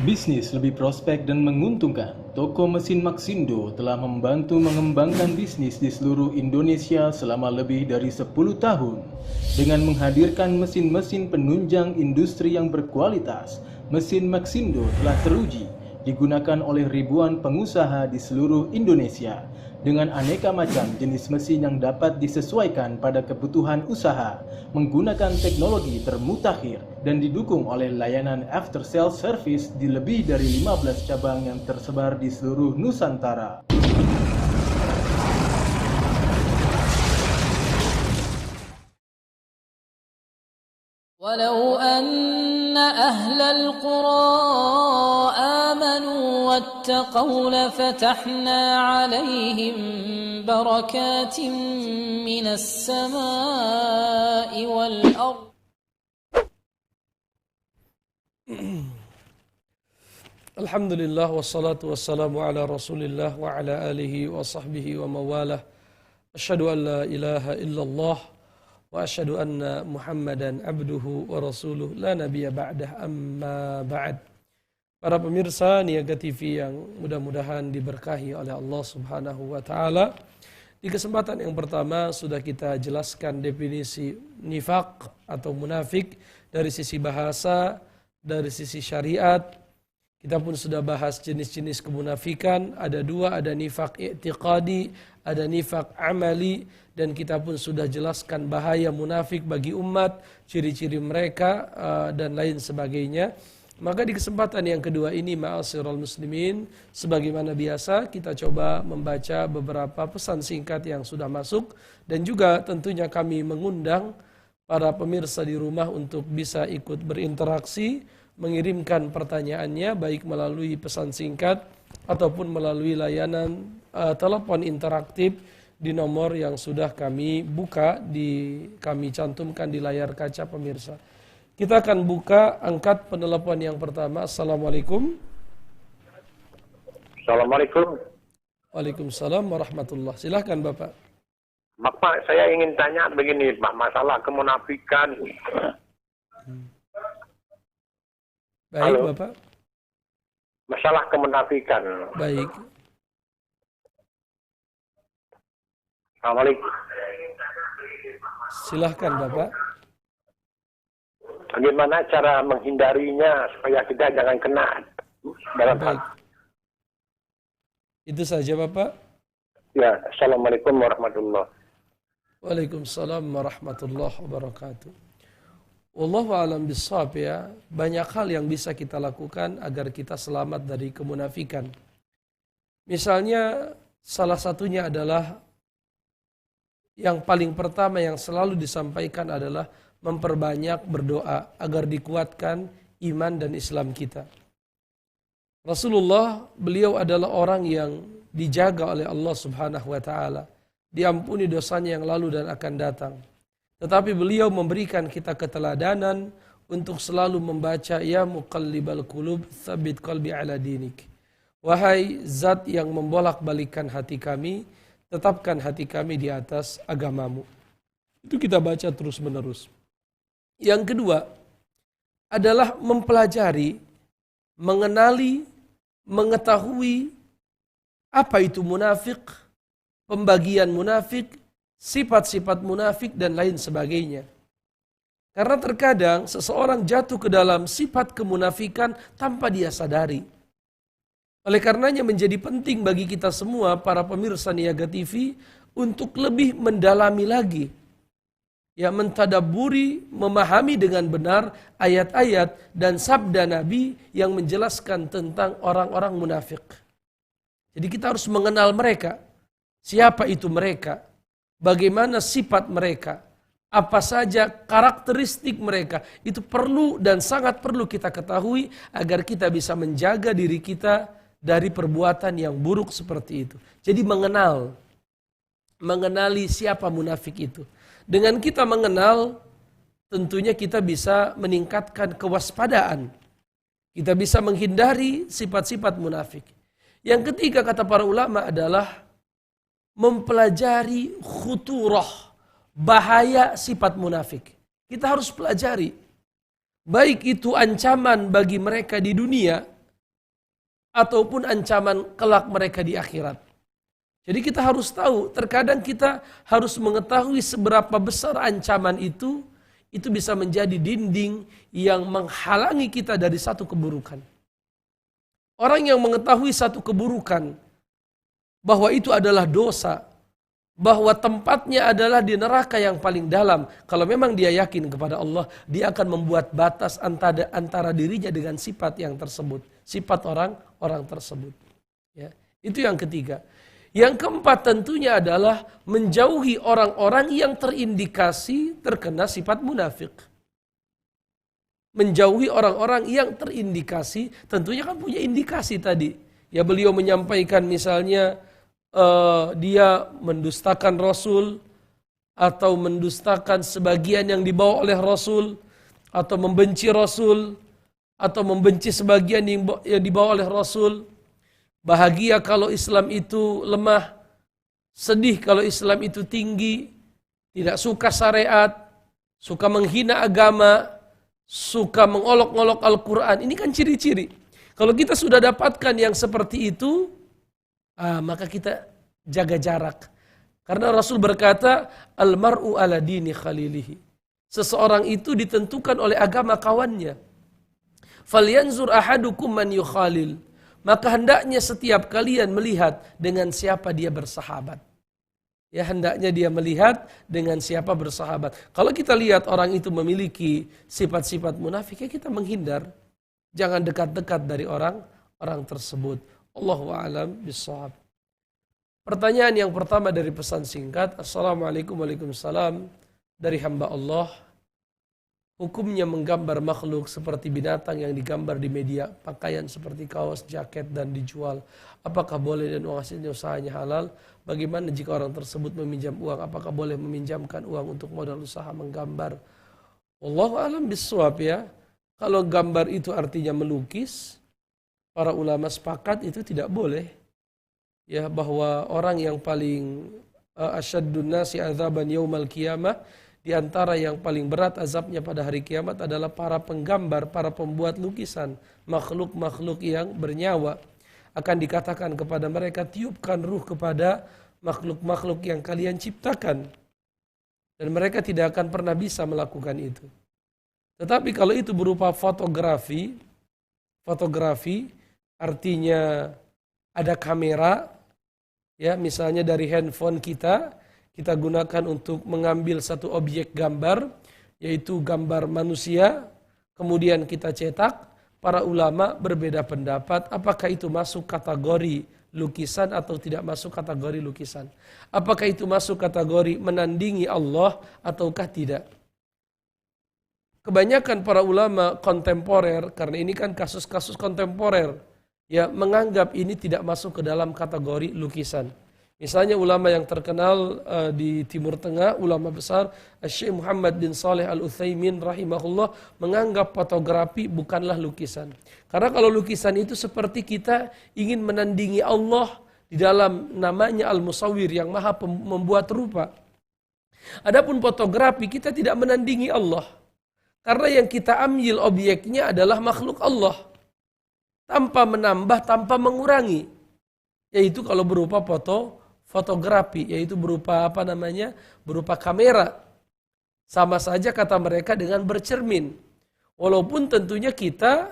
Bisnis lebih prospek dan menguntungkan. Toko mesin Maxindo telah membantu mengembangkan bisnis di seluruh Indonesia selama lebih dari 10 tahun. Dengan menghadirkan mesin-mesin penunjang industri yang berkualitas, mesin Maxindo telah teruji, digunakan oleh ribuan pengusaha di seluruh Indonesia. dengan aneka macam jenis mesin yang dapat disesuaikan pada kebutuhan usaha, menggunakan teknologi termutakhir dan didukung oleh layanan after sales service di lebih dari 15 cabang yang tersebar di seluruh Nusantara. ولو أن أهل القرى آمنوا واتقوا لفتحنا عليهم بركات من السماء والأرض. Alhamdulillah wassalatu wassalamu ala Rasulillah wa ala alihi wa sahbihi wa mawalah. Asyhadu an la ilaha illallah wa asyhadu anna Muhammadan abduhu wa rasuluh la nabiyya ba'dah, amma ba'd. Para pemirsa Niaga TV yang mudah-mudahan diberkahi oleh Allah Subhanahu wa taala. Di kesempatan yang pertama sudah kita jelaskan definisi nifaq atau munafik dari sisi bahasa, dari sisi syariat. Kita pun sudah bahas jenis-jenis kemunafikan, ada dua, ada nifaq i'tiqadi, ada nifaq amali, dan kita pun sudah jelaskan bahaya munafik bagi umat, ciri-ciri mereka dan lain sebagainya. Maka di kesempatan yang kedua ini, ma'asyiral muslimin, sebagaimana biasa kita coba membaca beberapa pesan singkat yang sudah masuk, dan juga tentunya kami mengundang para pemirsa di rumah untuk bisa ikut berinteraksi, mengirimkan pertanyaannya baik melalui pesan singkat ataupun melalui layanan telepon interaktif di nomor yang sudah kami buka, kami cantumkan di layar kaca pemirsa. Kita akan buka angkat penelepon yang pertama. Assalamualaikum. Assalamualaikum. Waalaikumsalam warahmatullah. Silahkan Bapak. Bapak, saya ingin tanya begini Pak, masalah kemunafikan. Baik. Halo. Bapak. Masalah kemunafikan. Baik. Assalamualaikum. Silahkan Bapak. Bagaimana cara menghindarinya supaya kita jangan kena dalam hal. Itu saja Bapak. Ya, Assalamualaikum warahmatullahi wabarakatuh. Waalaikumsalam warahmatullahi wabarakatuh. Wallahu a'lam bishawab ya. Banyak hal yang bisa kita lakukan agar kita selamat dari kemunafikan. Misalnya salah satunya adalah yang paling pertama yang selalu disampaikan adalah memperbanyak berdoa agar dikuatkan iman dan Islam kita. Rasulullah, beliau adalah orang yang dijaga oleh Allah Subhanahu wa taala, diampuni dosanya yang lalu dan akan datang. Tetapi beliau memberikan kita keteladanan untuk selalu membaca ya muqallibal qulub tsabbit qalbi ala dinik. Wahai zat yang membolak-balikkan hati kami, tetapkan hati kami di atas agamamu. Itu kita baca terus-menerus. Yang kedua adalah mempelajari, mengenali, mengetahui apa itu munafik, pembagian munafik, sifat-sifat munafik dan lain sebagainya. Karena terkadang seseorang jatuh ke dalam sifat kemunafikan tanpa dia sadari. Oleh karenanya menjadi penting bagi kita semua para pemirsa Niaga TV untuk lebih mendalami lagi, ya, mentadaburi, memahami dengan benar ayat-ayat dan sabda Nabi yang menjelaskan tentang orang-orang munafik. Jadi kita harus mengenal mereka. Siapa itu mereka? Bagaimana sifat mereka? Apa saja karakteristik mereka? Itu perlu dan sangat perlu kita ketahui agar kita bisa menjaga diri kita dari perbuatan yang buruk seperti itu. Jadi mengenali siapa munafik itu. Dengan kita mengenal, tentunya kita bisa meningkatkan kewaspadaan. Kita bisa menghindari sifat-sifat munafik. Yang ketiga kata para ulama adalah mempelajari khuturah, bahaya sifat munafik. Kita harus pelajari. Baik itu ancaman bagi mereka di dunia, ataupun ancaman kelak mereka di akhirat. Jadi kita harus tahu, terkadang kita harus mengetahui seberapa besar ancaman itu bisa menjadi dinding yang menghalangi kita dari satu keburukan. Orang yang mengetahui satu keburukan, bahwa itu adalah dosa, bahwa tempatnya adalah di neraka yang paling dalam. Kalau memang dia yakin kepada Allah, dia akan membuat batas antara dirinya dengan sifat yang tersebut, sifat orang tersebut. Ya, itu yang ketiga. Yang keempat tentunya adalah menjauhi orang-orang yang terindikasi terkena sifat munafik. Menjauhi orang-orang yang terindikasi, tentunya kan punya indikasi tadi. Ya, beliau menyampaikan misalnya dia mendustakan Rasul, atau mendustakan sebagian yang dibawa oleh Rasul, atau membenci Rasul, atau membenci sebagian yang dibawa oleh Rasul. Bahagia kalau Islam itu lemah, sedih kalau Islam itu tinggi, tidak suka syariat, suka menghina agama, suka mengolok-olok Al-Quran. Ini kan ciri-ciri. Kalau kita sudah dapatkan yang seperti itu, maka kita jaga jarak. Karena Rasul berkata, Al-mar'u ala dini khalilihi. Seseorang itu ditentukan oleh agama kawannya. Falyanzur ahadukum man yukhalil. Maka hendaknya setiap kalian melihat dengan siapa dia bersahabat. Ya, hendaknya dia melihat dengan siapa bersahabat. Kalau kita lihat orang itu memiliki sifat-sifat munafik, ya kita menghindar. Jangan dekat-dekat dari orang tersebut. Allahu a'lam bishawab. Pertanyaan yang pertama dari pesan singkat. Assalamualaikum waalaikumsalam. Dari hamba Allah. Hukumnya menggambar makhluk seperti binatang yang digambar di media pakaian seperti kaos, jaket dan dijual. Apakah boleh dan uang hasilnya usahanya halal? Bagaimana jika orang tersebut meminjam uang? Apakah boleh meminjamkan uang untuk modal usaha menggambar? Wallahu a'lam bishawab ya. Kalau gambar itu artinya melukis, para ulama sepakat itu tidak boleh. Ya, bahwa orang yang paling asyaddun nasi azaban yaumal qiyamah, di antara yang paling berat azabnya pada hari kiamat adalah para penggambar, para pembuat lukisan, makhluk-makhluk yang bernyawa. Akan dikatakan kepada mereka, tiupkan ruh kepada makhluk-makhluk yang kalian ciptakan. Dan mereka tidak akan pernah bisa melakukan itu. Tetapi kalau itu berupa fotografi artinya ada kamera, ya misalnya dari handphone kita gunakan untuk mengambil satu objek gambar, yaitu gambar manusia, kemudian kita cetak. Para ulama berbeda pendapat apakah itu masuk kategori lukisan atau tidak masuk kategori lukisan. Apakah itu masuk kategori menandingi Allah ataukah tidak. Kebanyakan para ulama kontemporer, karena ini kan kasus-kasus kontemporer, ya menganggap ini tidak masuk ke dalam kategori lukisan. Misalnya ulama yang terkenal di Timur Tengah, ulama besar, Syekh Muhammad bin Saleh Al-Utsaimin rahimahullah, menganggap fotografi bukanlah lukisan. Karena kalau lukisan itu seperti kita ingin menandingi Allah di dalam namanya Al-Musawwir yang maha membuat rupa. Adapun fotografi kita tidak menandingi Allah. Karena yang kita ambil objeknya adalah makhluk Allah. Tanpa menambah, tanpa mengurangi. Yaitu kalau berupa fotografi, yaitu berupa berupa kamera. Sama saja kata mereka dengan bercermin. Walaupun tentunya kita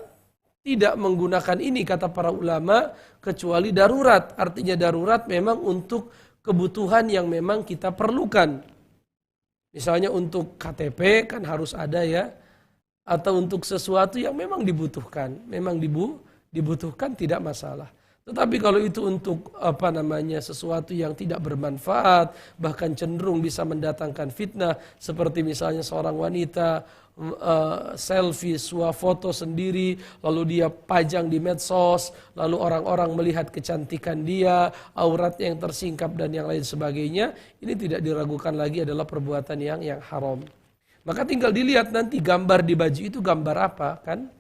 tidak menggunakan ini kata para ulama kecuali darurat. Artinya darurat memang untuk kebutuhan yang memang kita perlukan. Misalnya untuk KTP kan harus ada ya. Atau untuk sesuatu yang memang dibutuhkan. Memang dibutuhkan tidak masalah. Tetapi kalau itu untuk sesuatu yang tidak bermanfaat, bahkan cenderung bisa mendatangkan fitnah, seperti misalnya seorang wanita selfie, swafoto sendiri, lalu dia pajang di medsos, lalu orang-orang melihat kecantikan dia, aurat yang tersingkap dan yang lain sebagainya, ini tidak diragukan lagi adalah perbuatan yang haram. Maka tinggal dilihat nanti gambar di baju itu gambar apa kan?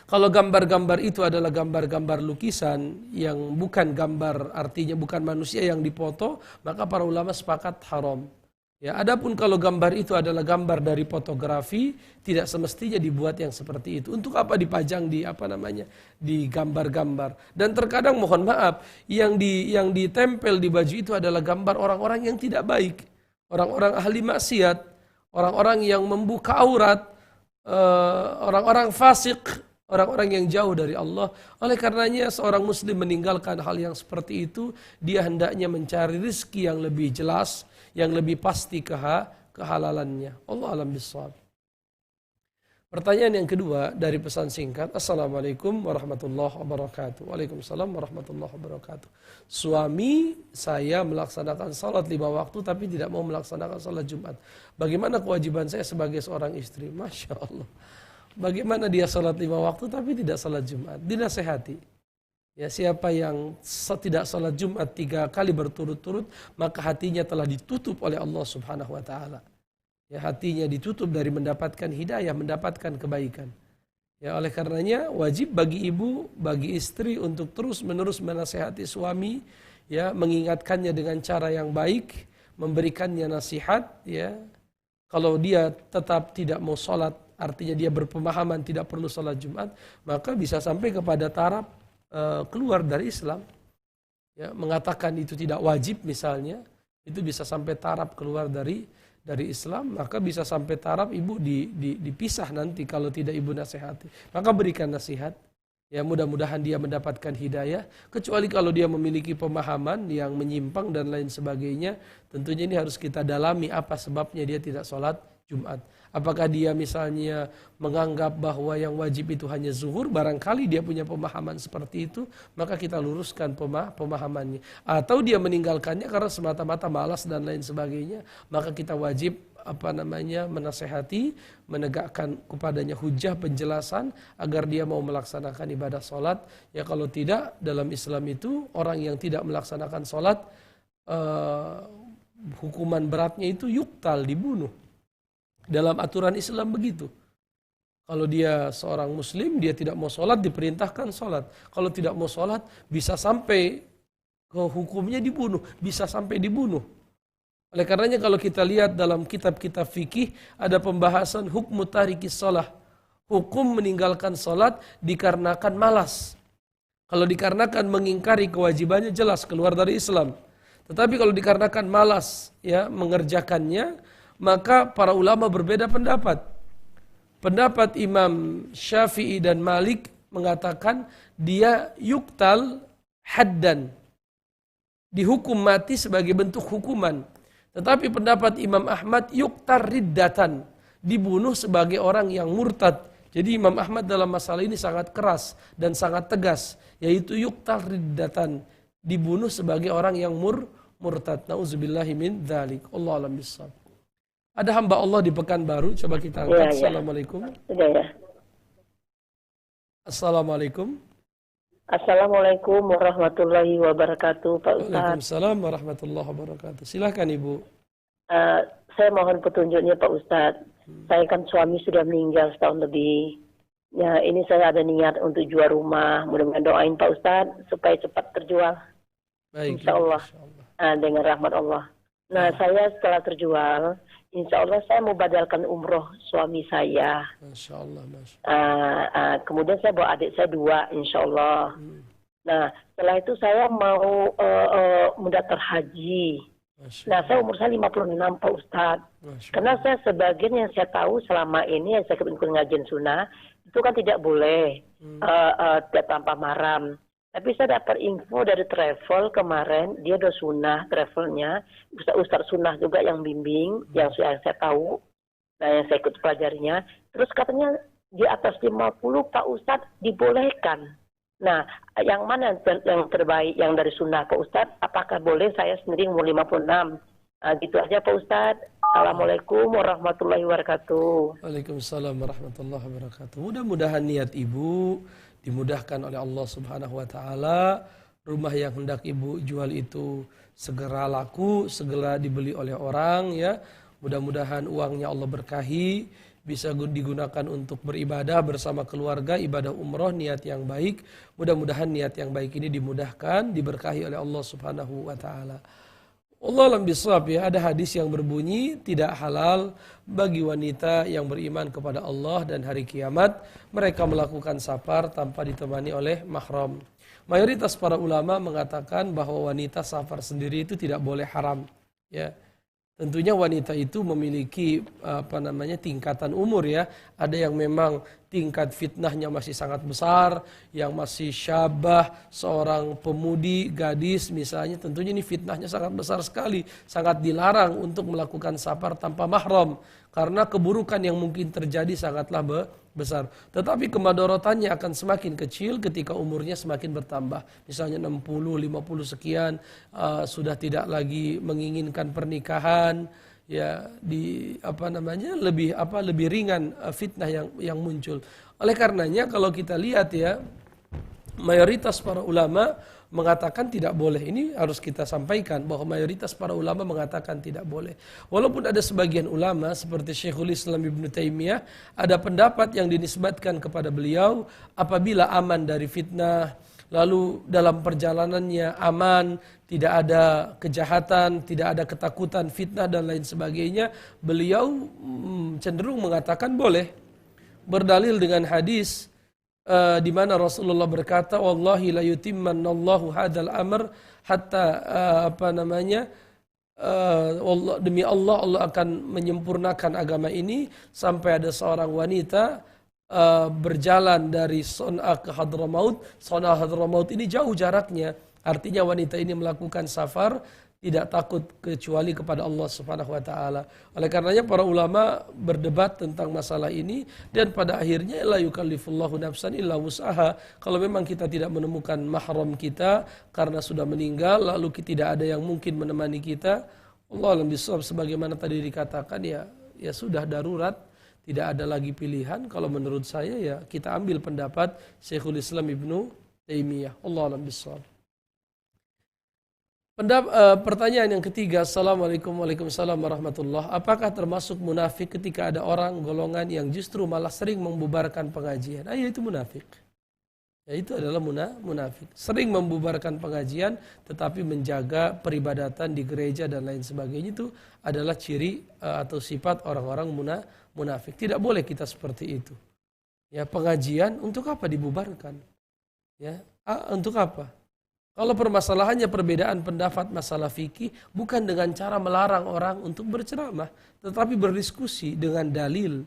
Kalau gambar-gambar itu adalah gambar-gambar lukisan yang bukan gambar, artinya bukan manusia yang dipoto, maka para ulama sepakat haram. Ya, adapun kalau gambar itu adalah gambar dari fotografi, tidak semestinya dibuat yang seperti itu. Untuk apa dipajang di di gambar-gambar? Dan terkadang mohon maaf, yang ditempel di baju itu adalah gambar orang-orang yang tidak baik, orang-orang ahli maksiat, orang-orang yang membuka aurat, orang-orang fasik, orang-orang yang jauh dari Allah. Oleh karenanya seorang muslim meninggalkan hal yang seperti itu, dia hendaknya mencari rezeki yang lebih jelas, yang lebih pasti kehalalannya. Allah alam bissawab. Pertanyaan yang kedua dari pesan singkat. Assalamualaikum warahmatullahi wabarakatuh. Waalaikumsalam warahmatullahi wabarakatuh. Suami saya melaksanakan salat 5 waktu tapi tidak mau melaksanakan salat Jumat. Bagaimana kewajiban saya sebagai seorang istri? Masya Allah. Bagaimana dia salat 5 waktu tapi tidak salat Jumat? Dinasehati. Ya, siapa yang tidak salat Jumat 3 kali berturut-turut, maka hatinya telah ditutup oleh Allah Subhanahu wa taala. Ya, hatinya ditutup dari mendapatkan hidayah, mendapatkan kebaikan. Ya, oleh karenanya wajib bagi ibu, bagi istri untuk terus-menerus menasihati suami, ya, mengingatkannya dengan cara yang baik, memberikannya nasihat, ya. Kalau dia tetap tidak mau sholat, artinya dia berpemahaman tidak perlu sholat Jumat, maka bisa sampai kepada taraf keluar dari Islam. Ya, mengatakan itu tidak wajib misalnya, itu bisa sampai taraf keluar dari Islam, maka bisa sampai taraf ibu dipisah nanti kalau tidak ibu nasihati. Maka berikan nasihat, ya, mudah-mudahan dia mendapatkan hidayah. Kecuali kalau dia memiliki pemahaman yang menyimpang dan lain sebagainya, tentunya ini harus kita dalami apa sebabnya dia tidak sholat Jumat. Apakah dia misalnya menganggap bahwa yang wajib itu hanya zuhur, barangkali dia punya pemahaman seperti itu, maka kita luruskan pemahamannya. Atau dia meninggalkannya karena semata-mata malas dan lain sebagainya, maka kita wajib menasehati, menegakkan kepadanya hujah penjelasan agar dia mau melaksanakan ibadah sholat. Ya, kalau tidak, dalam Islam itu orang yang tidak melaksanakan sholat, hukuman beratnya itu yuktal, dibunuh. Dalam aturan Islam begitu. Kalau dia seorang muslim, dia tidak mau sholat, diperintahkan sholat. Kalau tidak mau sholat, bisa sampai ke hukumnya dibunuh, bisa sampai dibunuh. Oleh karenanya kalau kita lihat dalam kitab-kitab fikih, ada pembahasan hukmu tarikis sholah. Hukum meninggalkan sholat dikarenakan malas. Kalau dikarenakan mengingkari kewajibannya, jelas keluar dari Islam. Tetapi kalau dikarenakan malas, ya, mengerjakannya, maka para ulama berbeda pendapat. Pendapat Imam Syafi'i dan Malik mengatakan dia yuktal haddan, dihukum mati sebagai bentuk hukuman. Tetapi pendapat Imam Ahmad yuktar riddatan, dibunuh sebagai orang yang murtad. Jadi Imam Ahmad dalam masalah ini sangat keras dan sangat tegas, yaitu yuktar riddatan, dibunuh sebagai orang yang murtad. Nauzubillahi min dzalik. Allahu a'lam bishawab. Ada hamba Allah di Pekanbaru, coba kita angkat. Assalamualaikum. Assalamualaikum. Assalamualaikum warahmatullahi wabarakatuh, Pak Ustaz. Waalaikumsalam warahmatullahi wabarakatuh. Silakan Ibu. Saya mohon petunjuknya Pak Ustaz. Saya kan suami sudah meninggal setahun lebih. Ya, ini saya ada niat untuk jual rumah. Mudah-mudahan doain Pak Ustaz supaya cepat terjual. Baik. Insya Allah. Dengan rahmat Allah. Nah, saya setelah terjual, insya Allah saya mau badalkan umroh suami saya. Masya Allah, Masya Allah. Kemudian saya bawa adik saya 2, insya Allah. Nah, setelah itu saya mau mendaftar haji. Nah, saya umur saya 56, Pak Ustadz. Karena saya sebagian yang saya tahu selama ini yang saya ikut ngajian sunnah, itu kan tidak boleh tidak tanpa mahram. Tapi saya dapat info dari travel kemarin, dia udah sunnah travelnya, Ustaz sunnah juga yang bimbing, yang saya tahu, nah yang saya ikut pelajarinya. Terus katanya di atas 50 Pak Ustadz dibolehkan. Nah, yang mana yang terbaik yang dari sunnah Pak Ustadz? Apakah boleh saya sendiri umur 56? Gitu aja Pak Ustadz. Assalamualaikum warahmatullahi wabarakatuh. Waalaikumsalam warahmatullahi wabarakatuh. Mudah-mudahan niat Ibu dimudahkan oleh Allah Subhanahu wa taala. Rumah yang hendak Ibu jual itu segera laku, segera dibeli oleh orang, ya. Mudah-mudahan uangnya Allah berkahi, bisa digunakan untuk beribadah bersama keluarga, ibadah umroh, niat yang baik. Mudah-mudahan niat yang baik ini dimudahkan, diberkahi oleh Allah Subhanahu wa taala. Allah alam bisawab, ya. Ada hadis yang berbunyi tidak halal bagi wanita yang beriman kepada Allah dan hari kiamat mereka melakukan safar tanpa ditemani oleh mahram. Mayoritas para ulama mengatakan bahwa wanita safar sendiri itu tidak boleh haram, ya. Tentunya wanita itu memiliki tingkatan umur ya. Ada yang memang tingkat fitnahnya masih sangat besar, yang masih syabah, seorang pemudi, gadis misalnya, tentunya ini fitnahnya sangat besar sekali, sangat dilarang untuk melakukan safar tanpa mahram karena keburukan yang mungkin terjadi sangatlah besar. Tetapi kemadorotannya akan semakin kecil ketika umurnya semakin bertambah. Misalnya 60, 50 sekian sudah tidak lagi menginginkan pernikahan, ya lebih ringan fitnah yang muncul. Oleh karenanya kalau kita lihat ya, mayoritas para ulama mengatakan tidak boleh. Ini harus kita sampaikan bahwa mayoritas para ulama mengatakan tidak boleh. Walaupun ada sebagian ulama seperti Syekhul Islam Ibnu Taimiyah, ada pendapat yang dinisbatkan kepada beliau apabila aman dari fitnah, lalu dalam perjalanannya aman, tidak ada kejahatan, tidak ada ketakutan, fitnah dan lain sebagainya, beliau cenderung mengatakan boleh. Berdalil dengan hadis di mana Rasulullah berkata, wallahi la yutimmannallahu hadzal amr hatta demi Allah akan menyempurnakan agama ini sampai ada seorang wanita berjalan dari Son'a ke Hadramaut. Son'a Hadramaut ini jauh jaraknya, artinya wanita ini melakukan safar tidak takut kecuali kepada Allah Subhanahu wa taala. Oleh karenanya para ulama berdebat tentang masalah ini dan pada akhirnya la yukallifullahu nafsan illa wus'aha. Kalau memang kita tidak menemukan mahram kita karena sudah meninggal lalu tidak ada yang mungkin menemani kita, Allah alam bisawab sebagaimana tadi dikatakan ya sudah darurat, tidak ada lagi pilihan. Kalau menurut saya ya kita ambil pendapat Syekhul Islam Ibnu Taimiyah. Allah alam bisawab. Pertanyaan yang ketiga, Assalamualaikum Waalaikumsalam warahmatullah. Apakah termasuk munafik ketika ada orang golongan yang justru malah sering membubarkan pengajian? Ya itu munafik. Ya itu adalah munafik. Sering membubarkan pengajian tetapi menjaga peribadatan di gereja dan lain sebagainya, itu adalah ciri atau sifat orang-orang munafik. Tidak boleh kita seperti itu. Ya pengajian untuk apa dibubarkan? Ya untuk apa? Kalau permasalahannya perbedaan pendapat masalah fikih, bukan dengan cara melarang orang untuk berceramah, tetapi berdiskusi dengan dalil,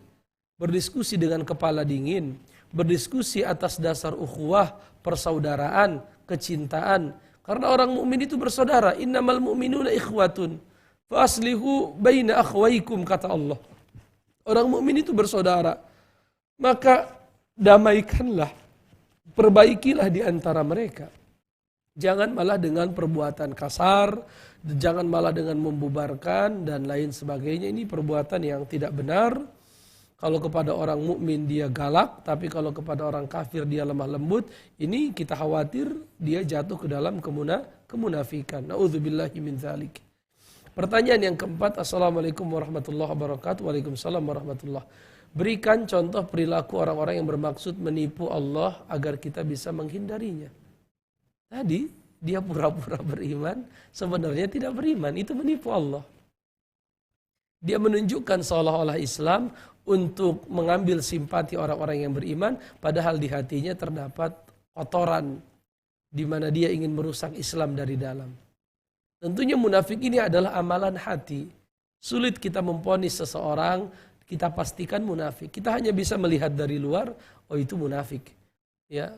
berdiskusi dengan kepala dingin, berdiskusi atas dasar ukhuwah, persaudaraan, kecintaan. Karena orang mukmin itu bersaudara, innamal mu'minuna ikhwatun, fa aslihu baina akhwaikum, kata Allah. Orang mukmin itu bersaudara, maka damaikanlah, perbaikilah di antara mereka. Jangan malah dengan perbuatan kasar, jangan malah dengan membubarkan dan lain sebagainya. Ini perbuatan yang tidak benar. Kalau kepada orang mukmin dia galak, tapi kalau kepada orang kafir dia lemah lembut. Ini kita khawatir dia jatuh ke dalam kemunafikan. Na'udzubillahi min dzalik. Pertanyaan yang keempat, Assalamualaikum warahmatullahi wabarakatuh. Waalaikumsalam warahmatullahi wabarakatuh. Berikan contoh perilaku orang-orang yang bermaksud menipu Allah agar kita bisa menghindarinya. Tadi dia pura-pura beriman, sebenarnya tidak beriman, itu menipu Allah. Dia menunjukkan seolah-olah Islam untuk mengambil simpati orang-orang yang beriman, padahal di hatinya terdapat kotoran, di mana dia ingin merusak Islam dari dalam. Tentunya munafik ini adalah amalan hati. Sulit kita memvonis seseorang, kita pastikan munafik. Kita hanya bisa melihat dari luar, oh itu munafik. Ya.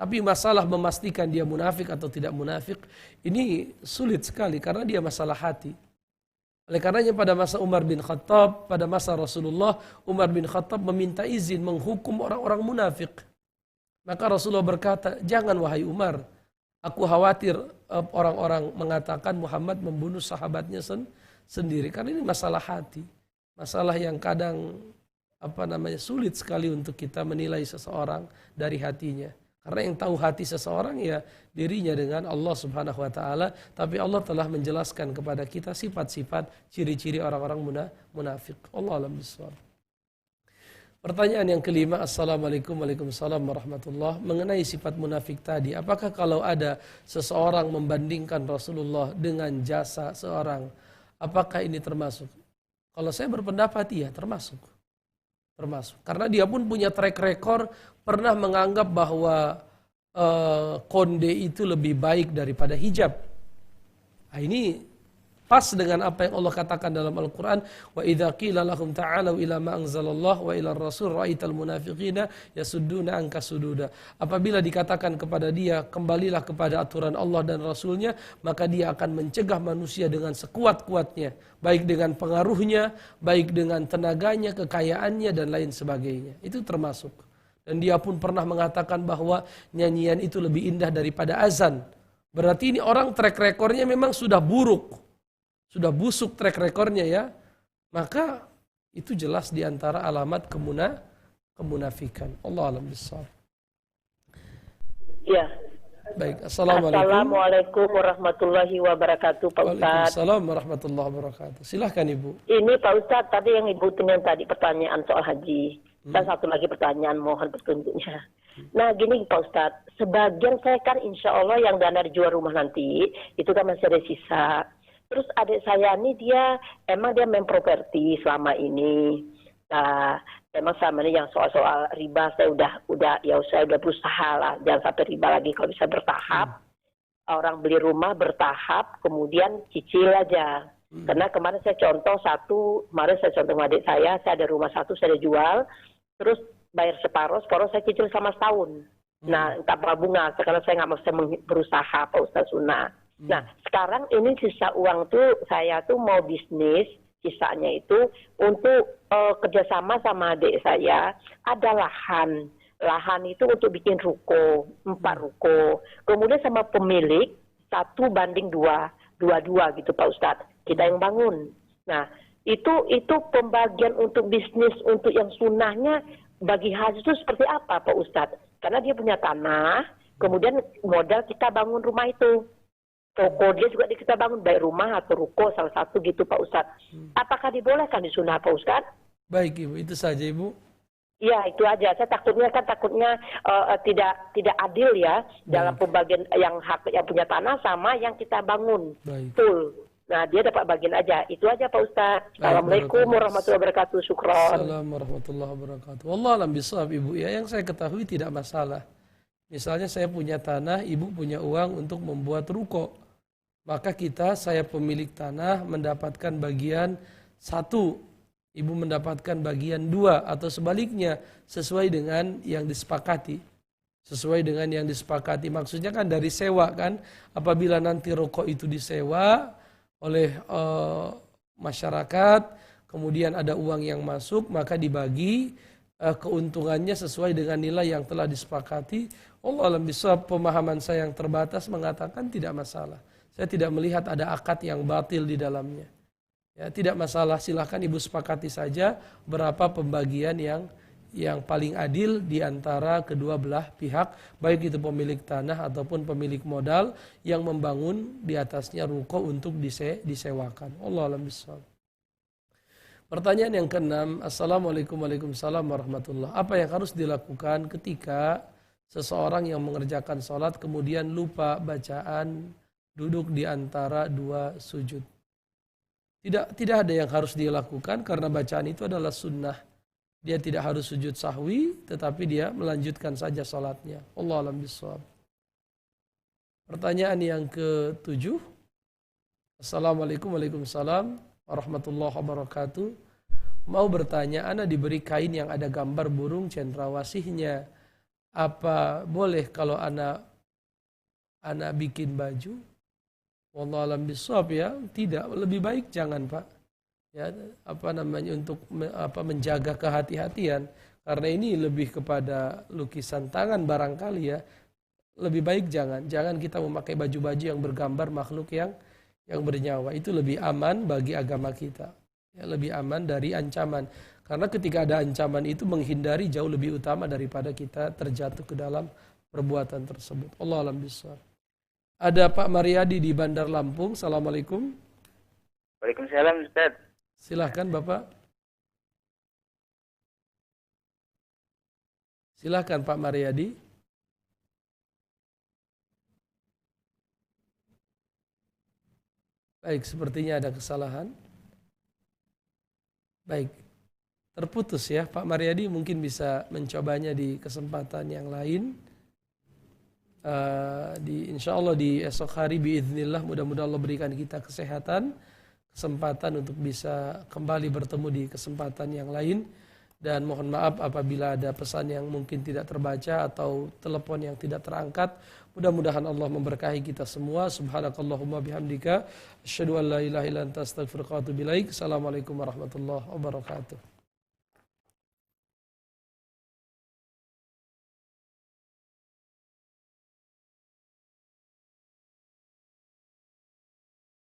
Tapi masalah memastikan dia munafik atau tidak munafik, ini sulit sekali karena dia masalah hati. Oleh karenanya pada masa Umar bin Khattab, pada masa Rasulullah, Umar bin Khattab meminta izin menghukum orang-orang munafik. Maka Rasulullah berkata, jangan wahai Umar, aku khawatir orang-orang mengatakan Muhammad membunuh sahabatnya sendiri. Karena ini masalah hati. Masalah yang kadang sulit sekali untuk kita menilai seseorang dari hatinya. Karena yang tahu hati seseorang ya dirinya dengan Allah Subhanahu wa taala, tapi Allah telah menjelaskan kepada kita sifat-sifat ciri-ciri orang-orang munafik. Allah alam bisawab. Pertanyaan yang kelima, Assalamualaikum Waalaikumsalam warahmatullah. Mengenai sifat munafik tadi, apakah kalau ada seseorang membandingkan Rasulullah dengan jasa seorang, apakah ini termasuk? Kalau saya berpendapat iya termasuk. Karena dia pun punya track record pernah menganggap bahwa konde itu lebih baik daripada hijab. Nah, ini pas dengan apa yang Allah katakan dalam Al-Quran, wa idza qila lahum ta'alu ila ma anzalallah wa ila rasul ra'aital munafiqina yasudduna anka sududa. Apabila dikatakan kepada dia, kembalilah kepada aturan Allah dan Rasulnya, maka dia akan mencegah manusia dengan sekuat-kuatnya, baik dengan pengaruhnya, baik dengan tenaganya, kekayaannya, dan lain sebagainya. Itu termasuk. Dan dia pun pernah mengatakan bahwa nyanyian itu lebih indah daripada azan. Berarti ini orang track recordnya memang sudah buruk. Sudah busuk track recordnya ya, maka itu jelas diantara alamat kemunafikan. Allah alam bissawab. Ya. Baik, Assalamualaikum. Assalamualaikum warahmatullahi wabarakatuh, Pak Ustadz. Waalaikumsalam warahmatullahi wabarakatuh. Silahkan Ibu. Ini Pak Ustadz, tadi yang Ibu dengan tadi pertanyaan soal haji. Dan satu lagi pertanyaan, mohon petunjuknya. Nah gini Pak Ustadz, sebagian saya kan insya Allah yang dana dijual rumah nanti, itu kan masih ada sisa. Terus adik saya ini dia main properti selama ini. Nah, memang selama ini yang soal riba saya udah berusaha lah, jangan sampai riba lagi kalau bisa bertahap. Orang beli rumah bertahap, kemudian cicil aja. Karena kemarin saya contoh sama adik saya ada rumah satu saya jual, terus bayar separuh saya cicil sama setahun. Nah, tanpa bunga, karena saya nggak mau berusaha Pak Ustaz Sunnah. Nah, sekarang ini sisa uang tuh saya tuh mau bisnis, sisanya itu untuk kerjasama sama adik saya, ada lahan. Lahan itu untuk bikin ruko, 4 ruko. Kemudian sama pemilik 1:2, 2 gitu Pak Ustadz. Kita yang bangun. Nah, itu pembagian untuk bisnis, untuk yang sunnahnya bagi haji itu seperti apa Pak Ustadz? Karena dia punya tanah, kemudian modal kita bangun rumah itu. Toko dia juga kita bangun, baik rumah atau ruko salah satu gitu Pak Ustadz. Apakah dibolehkan di sunnah Pak Ustadz? Baik Ibu, itu saja Ibu. Ya itu aja. Saya takutnya tidak adil ya dalam pembagian yang hak yang punya tanah sama yang kita bangun full. Nah dia dapat bagian aja. Itu aja Pak Ustadz. Assalamualaikum warahmatullahi wabarakatuh. Syukron. Assalamualaikum warahmatullahi wabarakatuh. Wallah alam bisawab Ibu ya, yang saya ketahui tidak masalah. Misalnya saya punya tanah, Ibu punya uang untuk membuat ruko. Maka saya pemilik tanah mendapatkan bagian 1, Ibu mendapatkan bagian 2, atau sebaliknya sesuai dengan yang disepakati. Sesuai dengan yang disepakati. Maksudnya kan dari sewa kan, apabila nanti ruko itu disewa oleh masyarakat, kemudian ada uang yang masuk, maka dibagi keuntungannya sesuai dengan nilai yang telah disepakati. Allah alam bisawab, pemahaman saya yang terbatas mengatakan tidak masalah. Saya tidak melihat ada akad yang batil di dalamnya. Ya, tidak masalah, silahkan Ibu sepakati saja berapa pembagian yang paling adil di antara kedua belah pihak, baik itu pemilik tanah ataupun pemilik modal yang membangun di atasnya ruko untuk disewakan. Allah alam bisawab. Pertanyaan yang ke-6, Assalamualaikum warahmatullahi. Apa yang harus dilakukan ketika seseorang yang mengerjakan sholat kemudian lupa bacaan duduk di antara 2 sujud? Tidak ada yang harus dilakukan karena bacaan itu adalah sunnah. Dia tidak harus sujud sahwi, tetapi dia melanjutkan saja sholatnya. Allah alam bisawab. Pertanyaan yang ke-7, Assalamualaikum warahmatullahi wabarakatuh. Mau bertanya, ana diberi kain yang ada gambar burung cendrawasihnya. Apa boleh kalau anak bikin baju? Wallahu alam bisawab ya, tidak, lebih baik jangan Pak. Ya, untuk menjaga kehati-hatian, karena ini lebih kepada lukisan tangan barangkali ya. Lebih baik jangan kita memakai baju-baju yang bergambar makhluk yang bernyawa. Itu lebih aman bagi agama kita. Ya, lebih aman dari ancaman. Karena ketika ada ancaman itu menghindari jauh lebih utama daripada kita terjatuh ke dalam perbuatan tersebut. Allah alam bisawab. Ada Pak Mariadi di Bandar Lampung. Assalamualaikum. Waalaikumsalam Ustaz. Silahkan Bapak. Silahkan Pak Mariadi. Baik, sepertinya ada kesalahan. Baik. Terputus ya, Pak Mariadi mungkin bisa mencobanya di kesempatan yang lain. Insya Allah di esok hari biiznillah, mudah-mudahan Allah berikan kita kesehatan. kesempatan untuk bisa kembali bertemu di kesempatan yang lain. Dan mohon maaf apabila ada pesan yang mungkin tidak terbaca atau telepon yang tidak terangkat. Mudah-mudahan Allah memberkahi kita semua. Subhanakallahumma bihamdika asyhadu an la ilaha illa anta astaghfiruka wa atubu ilaik. Assalamualaikum warahmatullahi wabarakatuh.